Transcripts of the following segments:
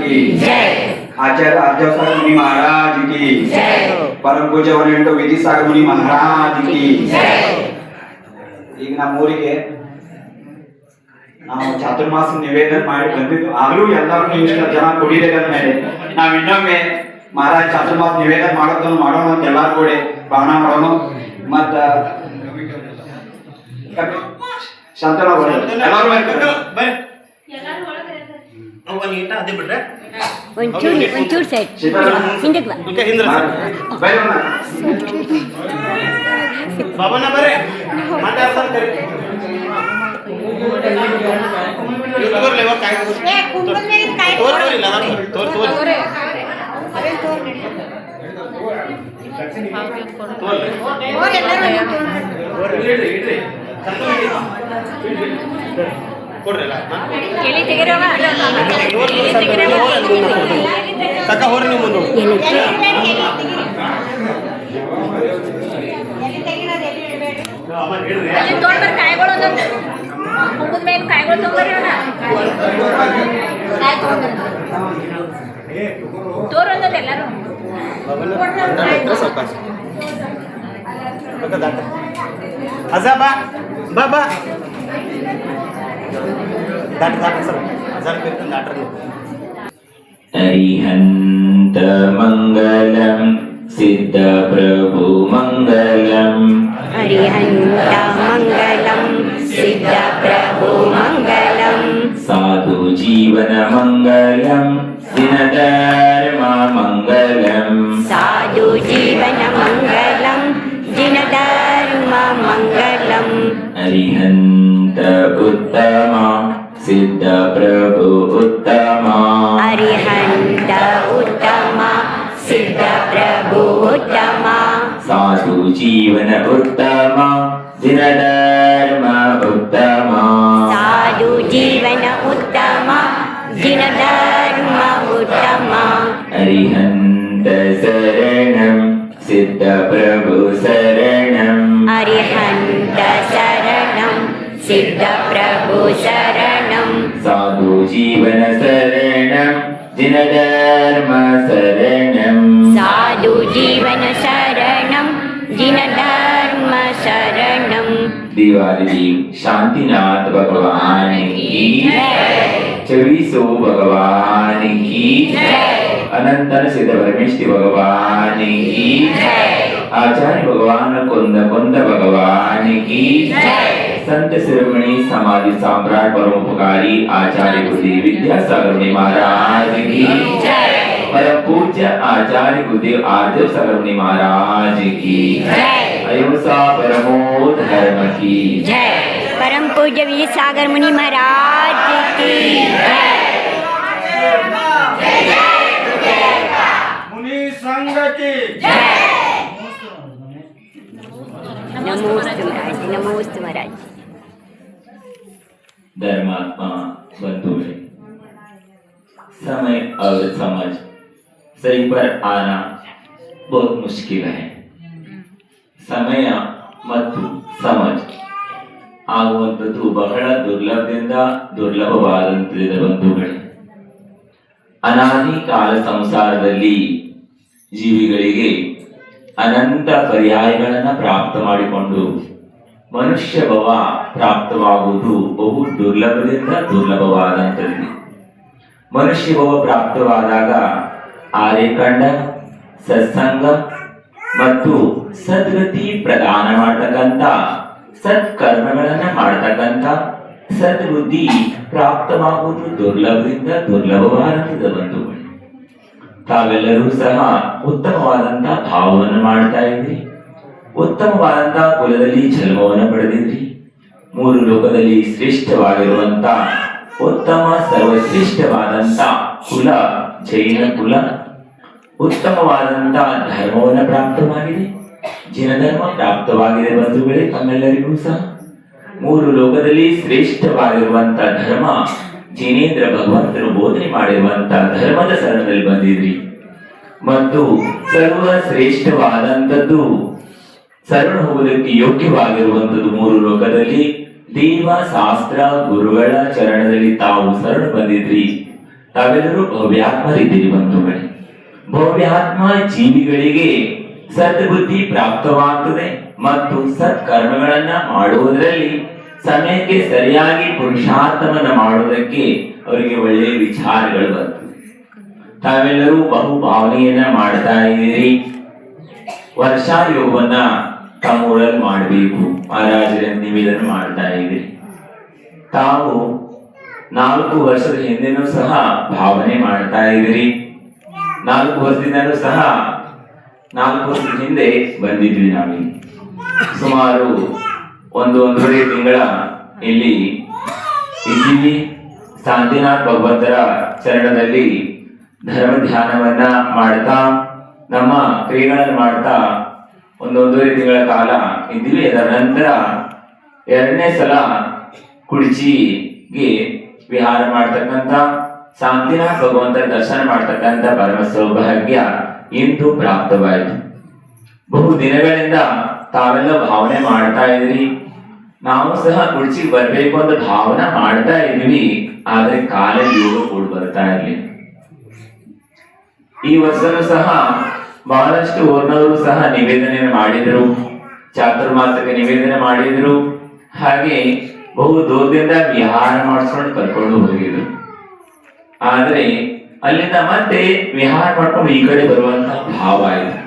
की आचार्य आद्यासागर मुनि महाराज की परम पूज्य वरिष्ठ विधिसागर मुनि महाराज की ಈಗ ನಮ್ಮೂರಿಗೆ ನಾವು ಚಾತುರ್ಮಾಸ ನಿವೇದನೆ ಮಾಡಿ ಬಂದಿದ್ದು ಆದ್ರೂ ಎಲ್ಲರೂ ಇಷ್ಟ ಜನ ಕುಡಿದ ಮೇಲೆ ನಾವ್ ಇನ್ನೊಮ್ಮೆ ಮಹಾರಾಜ್ ಚಾತುರ್ಮಾಸ ನಿವೇದನೆ ಮಾಡೋಣ ಅಂತ ಎಲ್ಲಾರು ಕೂಡ ಬಾಣ ಮಾಡೋಣ ಮತ್ತ ಶಾಂತನ ಒಂಚೂರು ಸೈಡ್ ಹಿಂದಕ್ಕೆ ಬಾಬನ ಬರೇ ಮಾತಾಡ್ತಾರೆ ಸಕ್ಕ ಹೋರಿ ನೀವು ಮುಂದೆ ಅಜಾ ಬಾ ಬಾ ಬಾ ದಾಟ ದಾಟ ಸರ್ ಅಜಾ ಬೇಕು ದಾಟ್ರ ಅರಿಹಂತ ಮಂಗಲಂ ಸಿದ್ಧ ಪ್ರಭು ಮಂಗಲಂ ಹರಿಹಂತ ಮಂಗಲಂ ಸಿದ್ಧ ಪ್ರಭು ಮಂಗಲಂ ಸಾಧು ಜೀವನ ಮಂಗಲಂ ದಿನಧರ್ಮ ಮಂಗಲಂ ಸಾಧು ಜೀವನ ಮಂಗಲಂ ದಿನಧರ್ಮ ಮಂಗಲಂ ಅರಿಹಂತ ಉತ್ತಮ ಸಿದ್ಧ ಪ್ರಭು ಉತ್ತಮ ಅರಿಹಂತ ಉತ್ತಮ ಸಿದ್ಧ ಪ್ರಭು ಉತ್ತಮ ಸಾಧು ಜೀವನ ಉತ್ತಮ ದಿನಧರ್ಮ ಉತ್ತಮ ಸಾಧು ಜೀವನ ಉತ್ತಮ ದಿನಧರ್ಮ ಉತ್ತಮ ಅರಿಹಂತ ಶರಣಂ ಸಿದ್ಧ ಪ್ರಭು ಶರಣಂ ಅರಿಹಂತ ಶರಣಂ ಸಿದ್ಧ ಪ್ರಭು ಶರಣಂ ಸಾಧು ಜೀವನ ಶರಣಂ ದಿನಧರ್ಮ ಶರಣಂ ಸಾಧು ಜೀವನ ಶರಣಂ ದಿನಧರ್ಮ ಶರಣಂ दिवाली शांतिनाथ भगवान की चौबीसों भगवान की अनंतर सिद्ध परमेश्वर भगवान की आचार्य भगवान कुंद कुंद भगवान की संत शिरोमणि समाधि सम्राट परमोपकारी आचार्य गुरुदेव विद्यासागर मुनि महाराज की परम पूज्य आचार्य गुरुदेव आर्देव सागर मुनि महाराज की अहिंसा परमो धर्म की जय। परम पूज्य विद्यासागर मुनि महाराज की जय। मुनि संघ की नमोस्तु महाराज, नमोस्तु महाराज। धर्मात्मा बंधुए समय और समझ सही पर आना बहुत मुश्किल है। ಸಮಯ ಮತ್ತು ಸಮಜ ಆಗುವಂಥದ್ದು ಬಹಳ ದುರ್ಲಭವಾದಂತಿದೆ ಬಂಧುಗಳೇ. ಅನಾದಿ ಕಾಲ ಸಂಸಾರದಲ್ಲಿ ಜೀವಿಗಳಿಗೆ ಅನಂತ ಪರ್ಯಾಯಗಳನ್ನು ಪ್ರಾಪ್ತ ಮಾಡಿಕೊಂಡು ಮನುಷ್ಯ ಭವ ಪ್ರಾಪ್ತವಾಗುವುದು ಬಹು ದುರ್ಲಭವಾದಂಥದ್ದು. ಮನುಷ್ಯ ಭವ ಪ್ರಾಪ್ತವಾದಾಗ ಆರ್ಯಕಂಡ ಸತ್ಸಂಗ ಮತ್ತು ಸದ್ಗತಿ ಪ್ರದಾನ ಮಾಡತಕ್ಕಂಥ ಸತ್ಕರ್ಮಗಳನ್ನ ಮಾಡತಕ್ಕಂಥ ಸದ್ಬುದ್ಧಿ ಪ್ರಾಪ್ತವಾಗುವುದು ದುರ್ಲಭವಾದಂಥದ್ದು ಬಂಧುಗಳು. ತಾವೆಲ್ಲರೂ ಸಹ ಉತ್ತಮವಾದಂತಹ ಭಾವವನ್ನು ಮಾಡ್ತಾ ಇದ್ರಿ, ಉತ್ತಮವಾದಂತ ಕುಲದಲ್ಲಿ ಜನ್ಮವನ್ನು ಪಡೆದಿದ್ರಿ. ಮೂರು ಲೋಕದಲ್ಲಿ ಶ್ರೇಷ್ಠವಾಗಿರುವಂತ ಉತ್ತಮ ಸರ್ವಶ್ರೇಷ್ಠವಾದಂತ ಕುಲ ಜೈನ ಕುಲ, ಉತ್ತಮವಾದಂತ ಧರ್ಮವನ್ನು ಪ್ರಾಪ್ತವಾಗಿದೆ, ಜಿನಧರ್ಮ ಪ್ರಾಪ್ತವಾಗಿದೆ ಬಂಧುಗಳೇ. ತಮ್ಮೆಲ್ಲರಿಗೂ ಸಹ ಮೂರು ಲೋಕದಲ್ಲಿ ಶ್ರೇಷ್ಠವಾಗಿರುವಂತ ಧರ್ಮ ಜಿನೇಂದ್ರ ಭಗವಂತರು ಬೋಧನೆ ಮಾಡಿರುವಂತ ಧರ್ಮದ ಶರಣದಲ್ಲಿ ಬಂದಿದ್ರಿ. ಮತ್ತು ಸರ್ವ ಶ್ರೇಷ್ಠವಾದಂಥದ್ದು ಶರಣ ಹೋಗೋದಕ್ಕೆ ಯೋಗ್ಯವಾಗಿರುವಂಥದ್ದು ಮೂರು ಲೋಕದಲ್ಲಿ ದೇವ ಶಾಸ್ತ್ರ ಗುರುಗಳ ಚರಣದಲ್ಲಿ ತಾವು ಶರಣ ಬಂದಿದ್ರಿ. ತಾವೆಲ್ಲರೂ ಭವ್ಯಾತ್ಮರಿದ್ದೀರಿ ಬಂಧುಗಳೇ. ಭವ್ಯಾತ್ಮ ಜೀವಿಗಳಿಗೆ ಸದ್ಬುದ್ಧಿ ಪ್ರಾಪ್ತವಾಗುತ್ತದೆ ಮತ್ತು ಸತ್ಕರ್ಮಗಳನ್ನ ಮಾಡುವುದರಲ್ಲಿ ಸಮಯಕ್ಕೆ ಸರಿಯಾಗಿ ಪುರುಷಾರ್ಥವನ್ನ ಮಾಡುವುದಕ್ಕೆ ಅವರಿಗೆ ಒಳ್ಳೆಯ ವಿಚಾರಗಳು ಬರ್ತದೆ. ತಾವೆಲ್ಲರೂ ಬಹು ಭಾವನೆಯನ್ನ ಮಾಡ್ತಾ ಇದ್ದೀರಿ. ವರ್ಷಾ ಯೋಗವನ್ನ ತಮ್ಮೂರಲ್ಲಿ ಮಾಡಬೇಕು ಮಹಾರಾಜರ ನಿವೇದನೆ ಮಾಡ್ತಾ ಇದ್ದೀರಿ. ತಾವು 4 ವರ್ಷದ ಹಿಂದೆನೂ ಸಹ ಭಾವನೆ ಮಾಡ್ತಾ ಇದ್ದೀರಿ. 4 ವರ್ಷದಿಂದನೂ ಸಹ 4 ವರ್ಷದ ಹಿಂದೆ ಬಂದಿದ್ವಿ ನಾವಿಲ್ಲಿ. ಸುಮಾರು 1.5 ತಿಂಗಳ ಇಲ್ಲಿ ಇದ್ದೀವಿ. ಶಾಂತಿನಾಥ್ ಭಗವಂತರ ಚರಣದಲ್ಲಿ ಧರ್ಮ ಧ್ಯಾನವನ್ನ ಮಾಡ್ತಾ ನಮ್ಮ ಕ್ರಿಯೆಗಳನ್ನು ಮಾಡ್ತಾ 1.5 ತಿಂಗಳ ಕಾಲ ಇದ್ದೀವಿ. ಅದರ ನಂತರ 2ನೇ ಸಲ ಕುಡ್ಚಿಗೆ ವಿಹಾರ ಮಾಡ್ತಕ್ಕಂಥ ಶಾಂತಿನಾಥ್ ಭಗವಂತರ ದರ್ಶನ ಮಾಡ್ತಕ್ಕಂಥ ಪರಮ ಸೌಭಾಗ್ಯ ಇಂದು ಪ್ರಾಪ್ತವಾಯಿತು. ಬಹು ದಿನಗಳಿಂದ ತಾವೆಲ್ಲ ಭಾವನೆ ಮಾಡ್ತಾ ಇದ್ರಿ. ನಾವು ಸಹ ಕುಡ್ಚಿಗೆ ಬರ್ಬೇಕು ಅಂತ ಭಾವನೆ ಮಾಡ್ತಾ ಇದೀವಿ. ಆದ್ರೆ ಕಾಲ ಯೋಗ ಕೂಡ ಬರ್ತಾ ಇರ್ಲಿ. ಈ ವರ್ಷನೂ ಸಹ ಬಹಳಷ್ಟು ಊರ್ನವರು ಸಹ ನಿವೇದನೆ ಮಾಡಿದ್ರು, ಚಾತುರ್ಮಾಸಕ್ಕೆ ನಿವೇದನೆ ಮಾಡಿದ್ರು. ಹಾಗೆ ಬಹು ದೂರದಿಂದ ವಿಹಾರ ಮಾಡಿಸ್ಕೊಂಡು ಕರ್ಕೊಂಡು ಹೋಗಿದ್ರು. ಆದ್ರೆ ಅಲ್ಲಿಂದ ಮತ್ತೆ ವಿಹಾರ ಮಾಡ್ಕೊಂಡು ಈ ಕಡೆ ಬರುವಂತ ಭಾವ ಆಯ್ತು.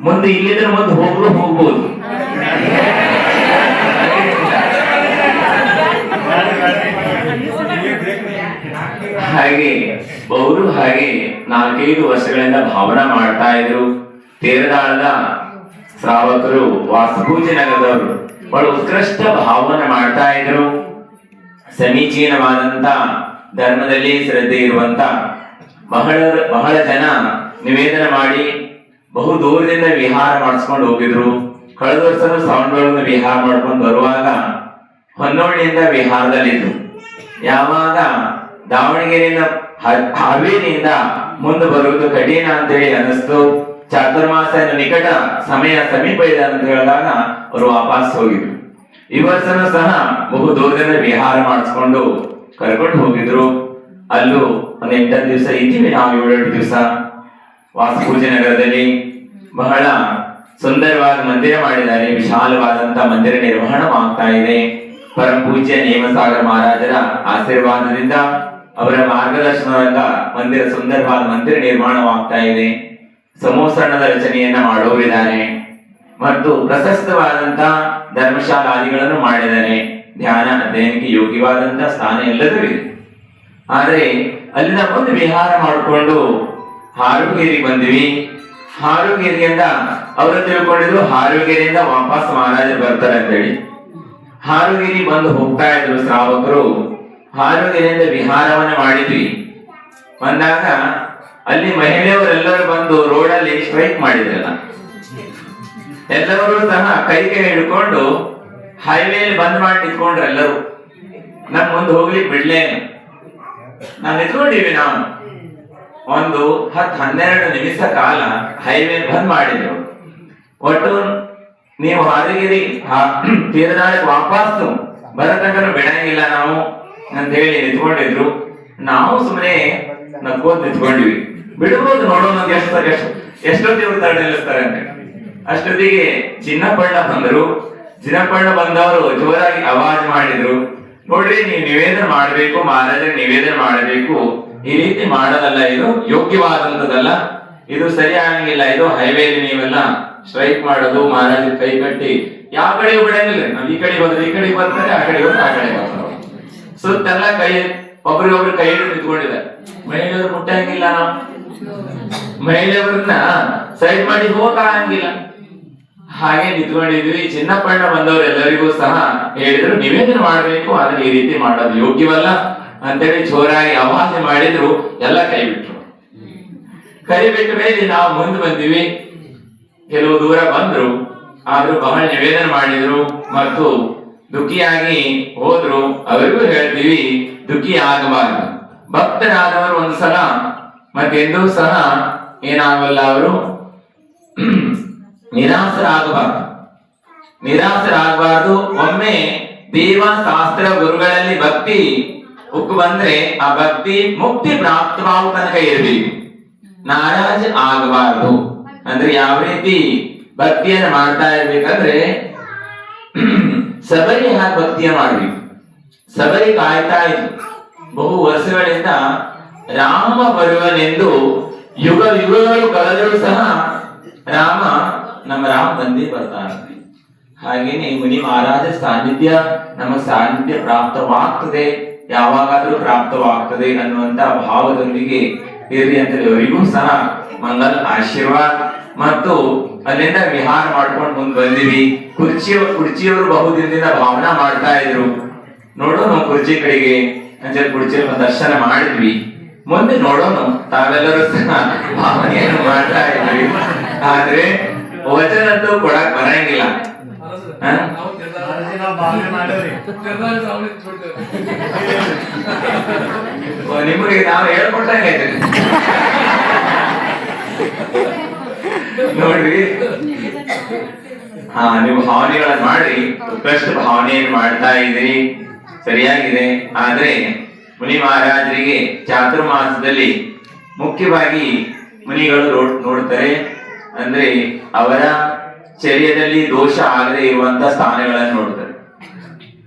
ಮುಂದೆ ಇಲ್ಲಿದ್ರೆ ಮುಂದೆ ಹೋಗ್ಬೋದು. ಹಾಗೆ ಅವರು ಹಾಗೆ 4-5 ವರ್ಷಗಳಿಂದ ಭಾವನೆ ಮಾಡ್ತಾ ಇದ್ರು. ತೇರದಾಳದ ಶ್ರಾವಕರು ವಾಸುಪೂಜೆ ನಗರದವರು ಬಹಳ ಉತ್ಕೃಷ್ಟ ಭಾವನೆ ಮಾಡ್ತಾ ಇದ್ರು. ಸಮೀಚೀನವಾದಂತ ಧರ್ಮದಲ್ಲಿ ಶ್ರದ್ಧೆ ಇರುವಂತ ಬಹಳ ಜನ ನಿವೇದನೆ ಮಾಡಿ ಬಹು ದೂರದಿಂದ ವಿಹಾರ ಮಾಡಿಸ್ಕೊಂಡು ಹೋಗಿದ್ರು. ಕಳೆದ ವರ್ಷನೂ ಶ್ರಾವಣದೊಳಗ ವಿಹಾರ ಮಾಡ್ಕೊಂಡು ಬರುವಾಗ ಹೊನ್ನೋಳಿಯಿಂದ ವಿಹಾರದಲ್ಲಿದ್ರು. ಯಾವಾಗ ದಾವಣಗೆರೆಯಿಂದ ಹಾವೇರಿಯಿಂದ ಮುಂದೆ ಬರುವುದು ಕಠಿಣ ಅಂತೇಳಿ ಅನಿಸ್ತು. ಚಾತುರ್ಮಾಸ ನಿಕಟ ಸಮಯ ಸಮೀಪ ಇದೆ ಅಂತ ಹೇಳಿದಾಗ ಅವರು ವಾಪಸ್ ಹೋಗಿದ್ರು. ಈ ವರ್ಷನೂ ಸಹ ಬಹು ದೂರದಿಂದ ವಿಹಾರ ಮಾಡಿಸ್ಕೊಂಡು ಕರ್ಕೊಂಡು ಹೋಗಿದ್ರು. ಅಲ್ಲೂ 8 ದಿವಸ ಇದ್ದೀವಿ ನಾವು. 7 ದಿವಸ ವಾಸುಪೂಜೆ ನಗರದಲ್ಲಿ ಬಹಳ ಸುಂದರವಾದ ಮಂದಿರ ಮಾಡಿದ್ದಾರೆ. ವಿಶಾಲವಾದಂತ ಮಂದಿರ ನಿರ್ವಹಣವಾಗ್ತಾ ಇದೆ. ಪರಮ ಪೂಜ್ಯ ನೇಮಸಾಗರ ಮಹಾರಾಜರ ಆಶೀರ್ವಾದದಿಂದ ಅವರ ಮಾರ್ಗದರ್ಶನದಿಂದ ಸುಂದರವಾದ ಮಂದಿರ ನಿರ್ಮಾಣವಾಗ್ತಾ ಇದೆ. ಸಮೂಸರಣದ ರಚನೆಯನ್ನ ಮಾಡೋರಿದ್ದಾರೆ ಮತ್ತು ಪ್ರಶಸ್ತವಾದಂತ ಧರ್ಮಶಾಲಾದಿಗಳನ್ನು ಮಾಡಿದ್ದಾರೆ. ಧ್ಯಾನ ಅಧ್ಯಯನಕ್ಕೆ ಯೋಗ್ಯವಾದಂತ ಸ್ಥಾನ ಎಲ್ಲದೂ ಇದೆ. ಆದರೆ ಅಲ್ಲಿಂದ ಮುಂದೆ ವಿಹಾರ ಮಾಡಿಕೊಂಡು ಹಾರುಗೇರಿ ಬಂದ್ವಿ. ಹಾರುಗೇರಿಯಿಂದ ಅವರು ತಿಳ್ಕೊಂಡಿದ್ರು ಹಾರುಗೇರಿಯಿಂದ ವಾಪಸ್ ಮಹಾರಾಜರು ಬರ್ತಾರೆ ಅಂತೇಳಿ. ಹಾರುಗೇರಿ ಬಂದು ಹೋಗ್ತಾ ಇದ್ರು ಶ್ರಾವಕರು. ಹಾರುಗೇರಿಯಿಂದ ವಿಹಾರವನ್ನ ಮಾಡಿದ್ವಿ. ಬಂದಾಗ ಅಲ್ಲಿ ಮಹಿಳೆಯವರೆಲ್ಲರೂ ಬಂದು ರೋಡಲ್ಲಿ ಸ್ಟ್ರೈಕ್ ಮಾಡಿದ್ರಲ್ಲ, ಎಲ್ಲರೂ ಸಹ ಕೈ ಹಿಡ್ಕೊಂಡು ಹೈವೇಲಿ ಬಂದ್ ಮಾಡಿ ನಿಂತ್ಕೊಂಡ್ರು. ಎಲ್ಲರೂ ನಮ್ ಮುಂದೆ ಹೋಗ್ಲಿಕ್ಕೆ ಬಿಡ್ಲೇನು. ನಾವ್ ನಿಂತ್ಕೊಂಡಿವಿ. ನಾವು 10-12 ನಿಮಿಷ ಕಾಲ ಹೈವೇ ಬಂದ್ ಮಾಡಿದ್ರು. ಒಟ್ಟು ನೀವು ಹಾದಿಗಿರಿ ತೀರದಾಳಕ್ಕೆ ವಾಪಸ್ ಬರತಂಕ ಬಿಡಂಗಿಲ್ಲ ನಾವು ಅಂತ ಹೇಳಿ ನಿಂತ್ಕೊಂಡಿದ್ರು. ನಾವು ಸುಮ್ಮನೆ ನಕ್ಕೋದ್ ನಿಂತ್ಕೊಂಡಿವಿ. ಬಿಡ್ಬೋದು, ನೋಡೋಣ ಎಷ್ಟೊತ್ತಿಗೆ ತಡ ನಿಲ್ಲಿಸ್ತಾರೆ ಅಂತ. ಅಷ್ಟೊತ್ತಿಗೆ ಚಿನ್ನಪ್ಪಣ್ಣ ಬಂದರು. ಚಿನ್ನಪ್ಪಣ್ಣ ಬಂದವರು ಜೋರಾಗಿ ಆವಾಜ್ ಮಾಡಿದ್ರು, ನೋಡ್ರಿ ನೀವು ನಿವೇದನೆ ಮಾಡ್ಬೇಕು, ಮಹಾರಾಜರಿಗೆ ನಿವೇದನೆ ಮಾಡಬೇಕು. ಈ ರೀತಿ ಮಾಡೋದಲ್ಲ, ಇದು ಯೋಗ್ಯವಾದಂತದಲ್ಲ, ಇದು ಸರಿ ಆಗಂಗಿಲ್ಲ. ಇದು ಹೈವೇಲಿ ನೀವೆಲ್ಲ ಸ್ಟ್ರೈಕ್ ಮಾಡೋದು, ಮಹಾರಾಜ ಕೈ ಕಟ್ಟಿ ಯಾವ ಕಡೆ ಬಿಡಂಗಿಲ್ಲ. ನಾವ್ ಈ ಕಡೆ ಹೋದ್ರೆ ಈ ಕಡೆ ಬರ್ತಾರೆ, ಆ ಕಡೆ ಹೋದ್ರೆ ಆ ಕಡೆ ಬರ್ತಾರೆ. ಸುತ್ತೆಲ್ಲ ಕೈ ಒಬ್ರಿಗೊಬ್ರು ಕೈ ಹಿಡಿದು ನಿಂತ್ಕೊಂಡಿದ್ದಾರೆ. ಮಹಿಳೆಯವರು ಮುಟ್ಟಂಗಿಲ್ಲ, ನಾವು ಮಹಿಳೆಯವ್ರನ್ನ ಸೈಡ್ ಮಾಡಿ ಹೋಗಂಗಿಲ್ಲ. ಹಾಗೆ ನಿಂತ್ಕೊಂಡಿದ್ವಿ. ಚಿನ್ನಪ್ಪಣ್ಣ ಬಂದವರು ಎಲ್ಲರಿಗೂ ಸಹ ಹೇಳಿದ್ರು ನಿವೇದನೆ ಮಾಡ್ಬೇಕು, ಆದ್ರೆ ಈ ರೀತಿ ಮಾಡೋದು ಯೋಗ್ಯವಲ್ಲ ಅಂತೇಳಿ ಜೋರಾಗಿ ಆವಾಜ ಮಾಡಿದ್ರು. ಎಲ್ಲ ಕೈ ಬಿಟ್ರು. ಕೈ ಬಿಟ್ಟ ಮೇಲೆ ನಾವು ಮುಂದೆ ಬಂದಿವಿ. ಕೆಲವು ದೂರ ಬಂದ್ರು, ಆದ್ರೂ ಬಹಳ ನಿವೇದನೆ ಮಾಡಿದ್ರು ಮತ್ತು ದುಃಖಿಯಾಗಿ ಹೋದ್ರು. ಅವರಿಗೂ ಹೇಳ್ತೀವಿ, ದುಃಖಿ ಆಗಬಾರದು. ಭಕ್ತರಾದವರು ಒಂದ್ಸಲ ಮತ್ತೆಂದೂ ಸಹ ಏನಾಗಲ್ಲ, ಅವರು ನಿರಾಸರಾಗಬಾರದು. ಒಮ್ಮೆ ದೇವ ಶಾಸ್ತ್ರ ಗುರುಗಳಲ್ಲಿ ಭಕ್ತಿ ಉಕ್ಕು ಬಂದ್ರೆ ಆ ಭಕ್ತಿ ಮುಕ್ತಿ ಪ್ರಾಪ್ತವಾಗುವ ತನಕ ಇರಬೇಕು, ನಾರಾಜ್ ಆಗಬಾರದು. ಅಂದ್ರೆ ಯಾವ ರೀತಿ ಭಕ್ತಿಯನ್ನ ಮಾಡ್ತಾ ಇರ್ಬೇಕಂದ್ರೆ ಸಬರಿ ಹಾಗೆ ಭಕ್ತಿಯ ಮಾಡ್ಬೇಕು. ಸಬರಿ ಕಾಯ್ತಾ ಇದ್ರು ಬಹು ವರ್ಷಗಳಿಂದ ರಾಮ ಬರುವನೆಂದು, ಯುಗ ಯುಗಗಳು ಕಳೆದರೂ ಸಹ ನಮ್ಮ ರಾಮ ಬಂದೇ ಬರ್ತಾನೆ. ಹಾಗೇನೆ ಮುನಿ ಮಹಾರಾಜ ಸಾನ್ನಿಧ್ಯ ನಮ್ಮ ಸಾನ್ನಿಧ್ಯ ಪ್ರಾಪ್ತವಾಗ್ತದೆ, ಯಾವಾಗಾದ್ರೂ ಪ್ರಾಪ್ತವಾಗ್ತದೆ ಅನ್ನುವಂತ ಭಾವದೊಂದಿಗೆ ಇರ್ಲಿ ಅಂತ ಅವರಿಗೂ ಸಹ ಮಂಗಲ ಆಶೀರ್ವಾದ. ಮತ್ತು ಅಲ್ಲಿಂದ ವಿಹಾರ ಮಾಡ್ಕೊಂಡು ಮುಂದೆ ಬಂದಿವಿ. ಕುರ್ಚಿಯವರು ಬಹುದಿನದಿಂದ ಭಾವನಾ ಮಾಡ್ತಾ ಇದ್ರು, ನೋಡೋಣ ಕುರ್ಚಿ ಕಡೆಗೆ ಅಂಜಲ್ ಕುರ್ಚಿಯಲ್ಲಿ ದರ್ಶನ ಮಾಡಿದ್ವಿ. ಮುಂದೆ ನೋಡೋಣ, ತಾವೆಲ್ಲರೂ ಸಹ ಭಾವನೆಯನ್ನು ಮಾಡ್ತಾ ಇದ್ವಿ. ಆದ್ರೆ ವಚನ ಅಂತೂ ಕೊಡಕ್ ಬರಂಗಿಲ್ಲ. ನಿಮಗೆ ನಾವು ಹೇಳ್ಕೊಟ್ಟಂಗೆ ಆಯ್ತು ನೋಡ್ರಿ. ನೀವು ಭಾವನೆಗಳನ್ನ ಮಾಡಿ ಉತ್ಕೃಷ್ಟ ಭಾವನೆಯನ್ನು ಮಾಡ್ತಾ ಇದ್ದೀರಿ, ಸರಿಯಾಗಿದೆ. ಆದ್ರೆ ಮುನಿ ಮಹಾರಾಜರಿಗೆ ಚಾತುರ್ಮಾಸದಲ್ಲಿ ಮುಖ್ಯವಾಗಿ ಮುನಿಗಳು ನೋಡ್ತಾರೆ ಅಂದ್ರೆ ಅವರ ಶರೀರದಲ್ಲಿ ದೋಷ ಆಗದೆ ಇರುವಂತ ಸ್ಥಾನಗಳನ್ನು ನೋಡ್ತಾರೆ.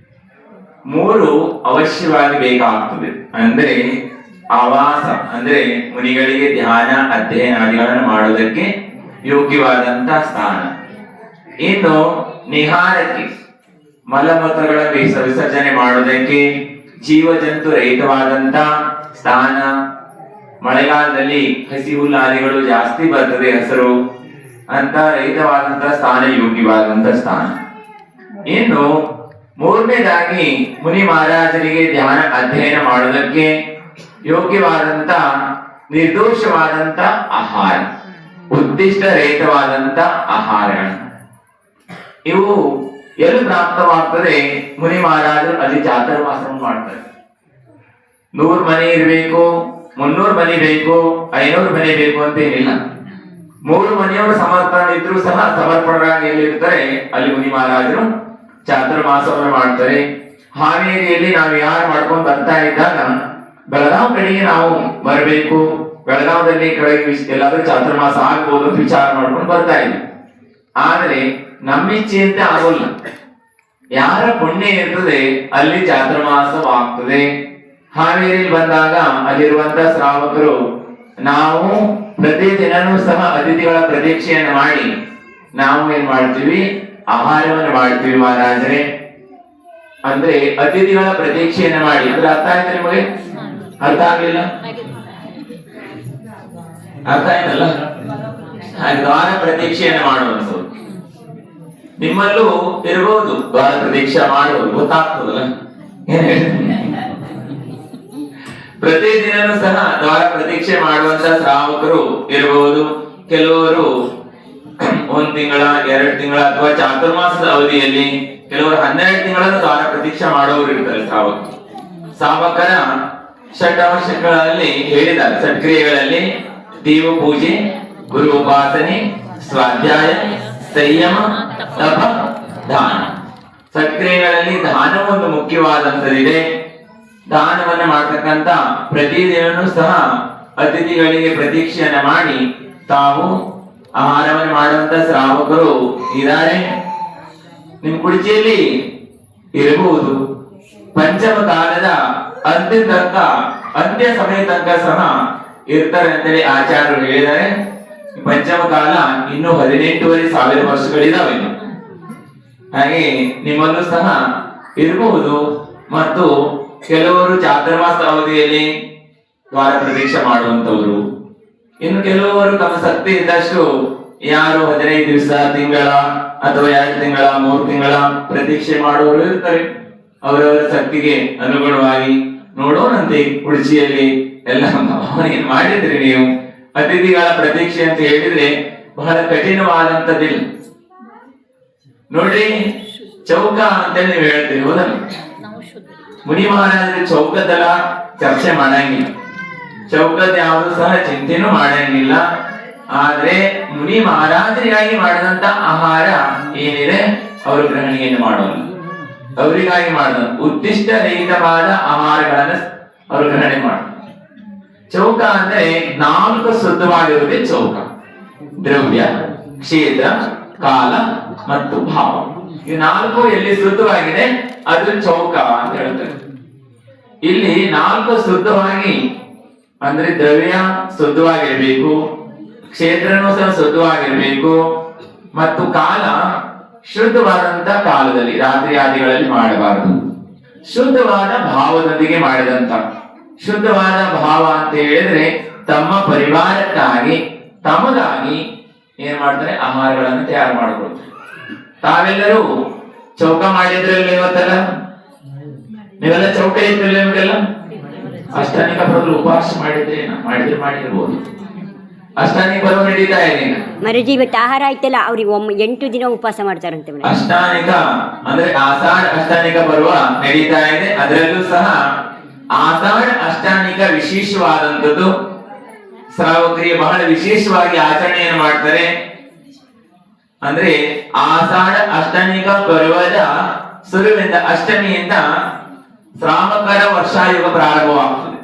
3 ಅವಶ್ಯವಾಗಿ ಬೇಕಾಗ್ತದೆ. ಅಂದ್ರೆ ಆವಾಸ, ಅಂದ್ರೆ ಮುನಿಗಳಿಗೆ ಧ್ಯಾನ ಅಧ್ಯಯನಾದಿಗಳನ್ನು ಮಾಡುವುದಕ್ಕೆ ಯೋಗ್ಯವಾದಂತ ಸ್ಥಾನ. ಇನ್ನು ನಿಹಾರಕ್ಕೆ, ಮಲಮೂತ್ರಗಳ ವಿಸರ್ಜನೆ ಮಾಡುವುದಕ್ಕೆ ಜೀವ ಜಂತು ರಹಿತವಾದಂತ ಸ್ಥಾನ. ಮಳೆಗಾಲದಲ್ಲಿ ಹಸಿ ಹುಲ್ಲಾದಿಗಳು ಜಾಸ್ತಿ ಬರ್ತದೆ, ಹಸಿರು ಅಂತ ರಹಿತವಾದಂತ ಸ್ಥಾನ ಯೋಗ್ಯವಾದಂತ ಸ್ಥಾನ. ಇನ್ನು 3ನೇದಾಗಿ ಮುನಿ ಮಹಾರಾಜರಿಗೆ ಧ್ಯಾನ ಅಧ್ಯಯನ ಮಾಡುವುದಕ್ಕೆ ಯೋಗ್ಯವಾದಂತ ನಿರ್ದೋಷವಾದಂತ ಆಹಾರ, ಉದ್ದಿಷ್ಟ ರಹಿತವಾದಂತ ಆಹಾರಗಳು. ಇವು ಎಲ್ಲಿ ಪ್ರಾಪ್ತವಾಗ್ತದೆ? ಮುನಿ ಮಹಾರಾಜರು ಅಲ್ಲಿ ಚಾತುರ್ಮಾಸವನ್ನು ಮಾಡ್ತಾರೆ. 100 ಮನೆ ಇರಬೇಕು, 300 ಮನೆ ಬೇಕು, 500 ಮನೆ ಬೇಕು ಅಂತ ಏನಿಲ್ಲ. 3 ಮನೆಯವರು ಸಮರ್ಪಣೆ ಇದ್ರು ಸಹ ಸಮರ್ಪಣರಾಗಿ ಎಲ್ಲಿರ್ತಾರೆ ಅಲ್ಲಿ ಮುನಿ ಮಹಾರಾಜರು ಚಾತುರ್ಮಾಸವನ್ನು ಮಾಡ್ತಾರೆ. ಹಾವೇರಿಯಲ್ಲಿ ನಾವು ಯಾರು ಮಾಡ್ಕೊಂಡು ಬರ್ತಾ ಇದ್ದಾಗ ಬೆಳಗಾವ್ ಕಡೆಗೆ ನಾವು ಬರಬೇಕು, ಬೆಳಗಾವದಲ್ಲಿ ಕೆಳಗೆ ಎಲ್ಲಾದ್ರೂ ಚಾತುರ್ಮಾಸ ಆಗ್ಬೋದು ಅಂತ ವಿಚಾರ ಮಾಡ್ಕೊಂಡು ಬರ್ತಾ ಇದ್ವಿ. ಆದ್ರೆ ನಮ್ಮಿಚ್ಛೆಯಂತೆ ಆಗೋಲ್ಲ. ಯಾರ ಪುಣ್ಯ ಇರ್ತದೆ ಅಲ್ಲಿ ಚಾತುರ್ಮಾಸವಾಗ್ತದೆ. ಹಾವೇರಿಯಲ್ಲಿ ಬಂದಾಗ ಅಲ್ಲಿರುವಂತ ಶ್ರಾವಕರು ನಾವು ಪ್ರತಿದಿನನೂ ಸಹ ಅತಿಥಿಗಳ ಪ್ರತೀಕ್ಷೆಯನ್ನು ಮಾಡಿ ನಾವು ಏನ್ ಮಾಡ್ತೀವಿ? ಆಹಾರವನ್ನು ಮಾಡ್ತೀವಿ ಮಹಾರಾಜರೇ. ಅಂದ್ರೆ ಅತಿಥಿಗಳ ಪ್ರತೀಕ್ಷೆಯನ್ನು ಮಾಡಿ, ಅಂದ್ರೆ ಅರ್ಥ ಆಯ್ತು ನಿಮಗೆ? ಅರ್ಥ ಆಗ್ಲಿಲ್ಲ? ಅರ್ಥ ಆಯ್ತಲ್ಲ? ದ್ವಾರ ಪ್ರತೀಕ್ಷೆಯನ್ನು ಮಾಡುವಂಥದ್ದು ನಿಮ್ಮಲ್ಲೂ ಇರಬಹುದು. ದ್ವಾರ ಪ್ರತೀಕ್ಷೆ ಮಾಡುವುದು ಗೊತ್ತಾಗ್ತದಲ್ಲ ಏನ್ ಹೇಳ್ತೀನಿ. ಪ್ರತಿದಿನನೂ ಸಹ ದ್ವಾರ ಪ್ರತೀಕ್ಷೆ ಮಾಡುವಂತ ಶ್ರಾವಕರು ಇರಬಹುದು. ಕೆಲವರು 1 ತಿಂಗಳ 2 ತಿಂಗಳ ಅಥವಾ ಚಾತುರ್ಮಾಸದ ಅವಧಿಯಲ್ಲಿ ಕೆಲವರು 12 ತಿಂಗಳನ್ನು ದ್ವಾರ ಪ್ರತೀಕ್ಷೆ ಮಾಡೋರು ಇರ್ತಾರೆ ಶ್ರಾವಕರು. ಶ್ರಾವಕರ ಷಡ್ವರ್ಷಗಳಲ್ಲಿ ಹೇಳಿದ್ದಾರೆ, ಷಟ್ಕ್ರಿಯೆಗಳಲ್ಲಿ ದೇವ ಪೂಜೆ, ಗುರು ಉಪಾಸನೆ, ಸ್ವಾಧ್ಯಾಯ, ಸಂಯಮ, ತಪ, ದಾನ. ಷಟ್ಕ್ರಿಯೆಗಳಲ್ಲಿ ದಾನ ಒಂದು ಮುಖ್ಯವಾದಂತದಿದೆ. ದಾನವನ್ನ ಮಾಡ್ತಕ್ಕಂತ ಪ್ರತಿದಿನನೂ ಸಹ ಅತಿಥಿಗಳಿಗೆ ಪ್ರತೀಕ್ಷೆಯನ್ನ ಮಾಡಿ ತಾವು ಆಹಾರವನ್ನು ಮಾಡುವಂತ ಶ್ರಾವಕರು ಇದ್ದಾರೆ. ನಿಮ್ ಕುರ್ಚಿಯಲ್ಲಿ ಇರಬಹುದು. ಪಂಚಮ ಕಾಲದ ಅಂತ್ಯ ಸಮಯ ತನಕ ಸಹ ಇರ್ತಾರೆ ಅಂತೇಳಿ ಆಚಾರ್ಯರು ಹೇಳಿದ್ದಾರೆ. ಪಂಚಮ ಕಾಲ ಇನ್ನು 18,500 ವರ್ಷಗಳಿದಾವೆ. ಹಾಗೆ ನಿಮ್ಮಲ್ಲೂ ಸಹ ಇರಬಹುದು. ಮತ್ತು ಕೆಲವರು ಚಾತುರ್ಮಾಸ ಅವಧಿಯಲ್ಲಿ ದ್ವಾರ ಪ್ರತೀಕ್ಷೆ ಮಾಡುವಂತವರು, ಇನ್ನು ಕೆಲವರು ತಮ್ಮ ಶಕ್ತಿ ಇದ್ದಷ್ಟು ಯಾರು 15 ದಿವಸ, ತಿಂಗಳ ಅಥವಾ 2 ತಿಂಗಳ 3 ತಿಂಗಳ ಪ್ರತೀಕ್ಷೆ ಮಾಡುವವರು ಇರ್ತಾರೆ. ಅವರವರ ಶಕ್ತಿಗೆ ಅನುಗುಣವಾಗಿ ನೋಡೋಣಂತೆ. ಕುರ್ಚಿಯಲ್ಲಿ ಎಲ್ಲ ಭಾವನೆ ಮಾಡಿದ್ರಿ ನೀವು. ಅತಿಥಿಗಳ ಪ್ರತೀಕ್ಷೆ ಅಂತ ಹೇಳಿದ್ರೆ ಬಹಳ ಕಠಿಣವಾದಂತದ್ದಿಲ್ಲ ನೋಡ್ರಿ. ಚೌಕ ಅಂತೇಳಿ ನೀವು ಹೇಳ್ತೀರಿ, ಹೌದಲ್ಲ? ಮುನಿ ಮಹಾರಾಜರು ಚೌಕದಲ್ಲ ಚರ್ಚೆ ಮಾಡಂಗಿಲ್ಲ, ಚೌಕದ ಯಾವುದು ಸಹ ಚಿಂತೆನೂ ಮಾಡಂಗಿಲ್ಲ. ಆದ್ರೆ ಮುನಿ ಮಹಾರಾಜರಿಗಾಗಿ ಮಾಡಿದಂತ ಆಹಾರ ಏನಿದೆ ಅವರು ಗ್ರಹಣೆಯನ್ನು ಮಾಡೋಲ್ಲ. ಅವರಿಗಾಗಿ ಮಾಡಿದ ಉದ್ದಿಷ್ಟ ರಹಿತವಾದ ಆಹಾರಗಳನ್ನ ಅವರು ಗ್ರಹಣೆ ಮಾಡ್ತಾರೆ. ಚೌಕ ಅಂದ್ರೆ 4 ಶುದ್ಧವಾಗಿರುವುದೇ ಚೌಕ. ದ್ರವ್ಯ, ಕ್ಷೇತ್ರ, ಕಾಲ ಮತ್ತು ಭಾವ. ಈ 4 ಎಲ್ಲಿ ಶುದ್ಧವಾಗಿದೆ ಅದು ಚೌಕ ಅಂತ ಹೇಳ್ತಾರೆ. ಇಲ್ಲಿ 4 ಶುದ್ಧವಾಗಿ ಅಂದ್ರೆ ದ್ರವ್ಯ ಶುದ್ಧವಾಗಿರ್ಬೇಕು, ಕ್ಷೇತ್ರನೂ ಸಹ ಶುದ್ಧವಾಗಿರ್ಬೇಕು, ಮತ್ತು ಕಾಲ ಶುದ್ಧವಾದಂತ ಕಾಲದಲ್ಲಿ ರಾತ್ರಿ ಆದಿಗಳಲ್ಲಿ ಮಾಡಬಾರದು. ಶುದ್ಧವಾದ ಭಾವದೊಂದಿಗೆ ಮಾಡಿದಂತ. ಶುದ್ಧವಾದ ಭಾವ ಅಂತ ಹೇಳಿದ್ರೆ ತಮ್ಮ ಪರಿವಾರಕ್ಕಾಗಿ ತಮಗಾಗಿ ಏನ್ ಮಾಡ್ತಾರೆ, ಆಹಾರಗಳನ್ನು ತಯಾರು ಮಾಡ್ಕೊಳ್ತಾರೆ. ತಾವೆಲ್ಲರೂ ಚೌಕ ಮಾಡಿದ್ರಲ್ಲ ಇವತ್ತೆಲ್ಲ, ನೀವೆಲ್ಲ ಚೌಕ ಇದ್ರಲ್ಲ ನಿಮಗೆಲ್ಲ. ಅಷ್ಟಾನಿಕ ಪರ್ವ ಉಪವಾಸ ಮಾಡಿರ್ಬೋದು. ಅಷ್ಟಾನಿಕ ಪರ್ವ ನಡೀತಾ ಇದೆ. ಮರುಜಿ ಇವತ್ತು ಆಹಾರ ಆಯ್ತಲ್ಲ, ಅವ್ರಿಗೆ 8 ದಿನ ಉಪವಾಸ ಮಾಡ್ತಾರಂತೆ. ಅಷ್ಟಾನಿಕ ಅಂದ್ರೆ ಆಷಾಢ ಅಷ್ಟಾನಿಕ ಪರ್ವ ನಡೀತಾ ಇದೆ. ಅದರಲ್ಲೂ ಸಹ ಆಷಾಢ ಅಷ್ಟಾನಿಕ ವಿಶೇಷವಾದಂಥದ್ದು. ಶ್ರಾವಕರಿಗೆ ಬಹಳ ವಿಶೇಷವಾಗಿ ಆಚರಣೆಯನ್ನು ಮಾಡ್ತಾರೆ. ಅಂದ್ರೆ ಆಷಾಢ ಅಷ್ಟಾನಿಕ ಪರ್ವದ ಶುರುವಿಂದ ಅಷ್ಟಮಿಯಿಂದ ಶ್ರಾವಕರ ವರ್ಷಾಯುಗ ಪ್ರಾರಂಭವಾಗ್ತದೆ.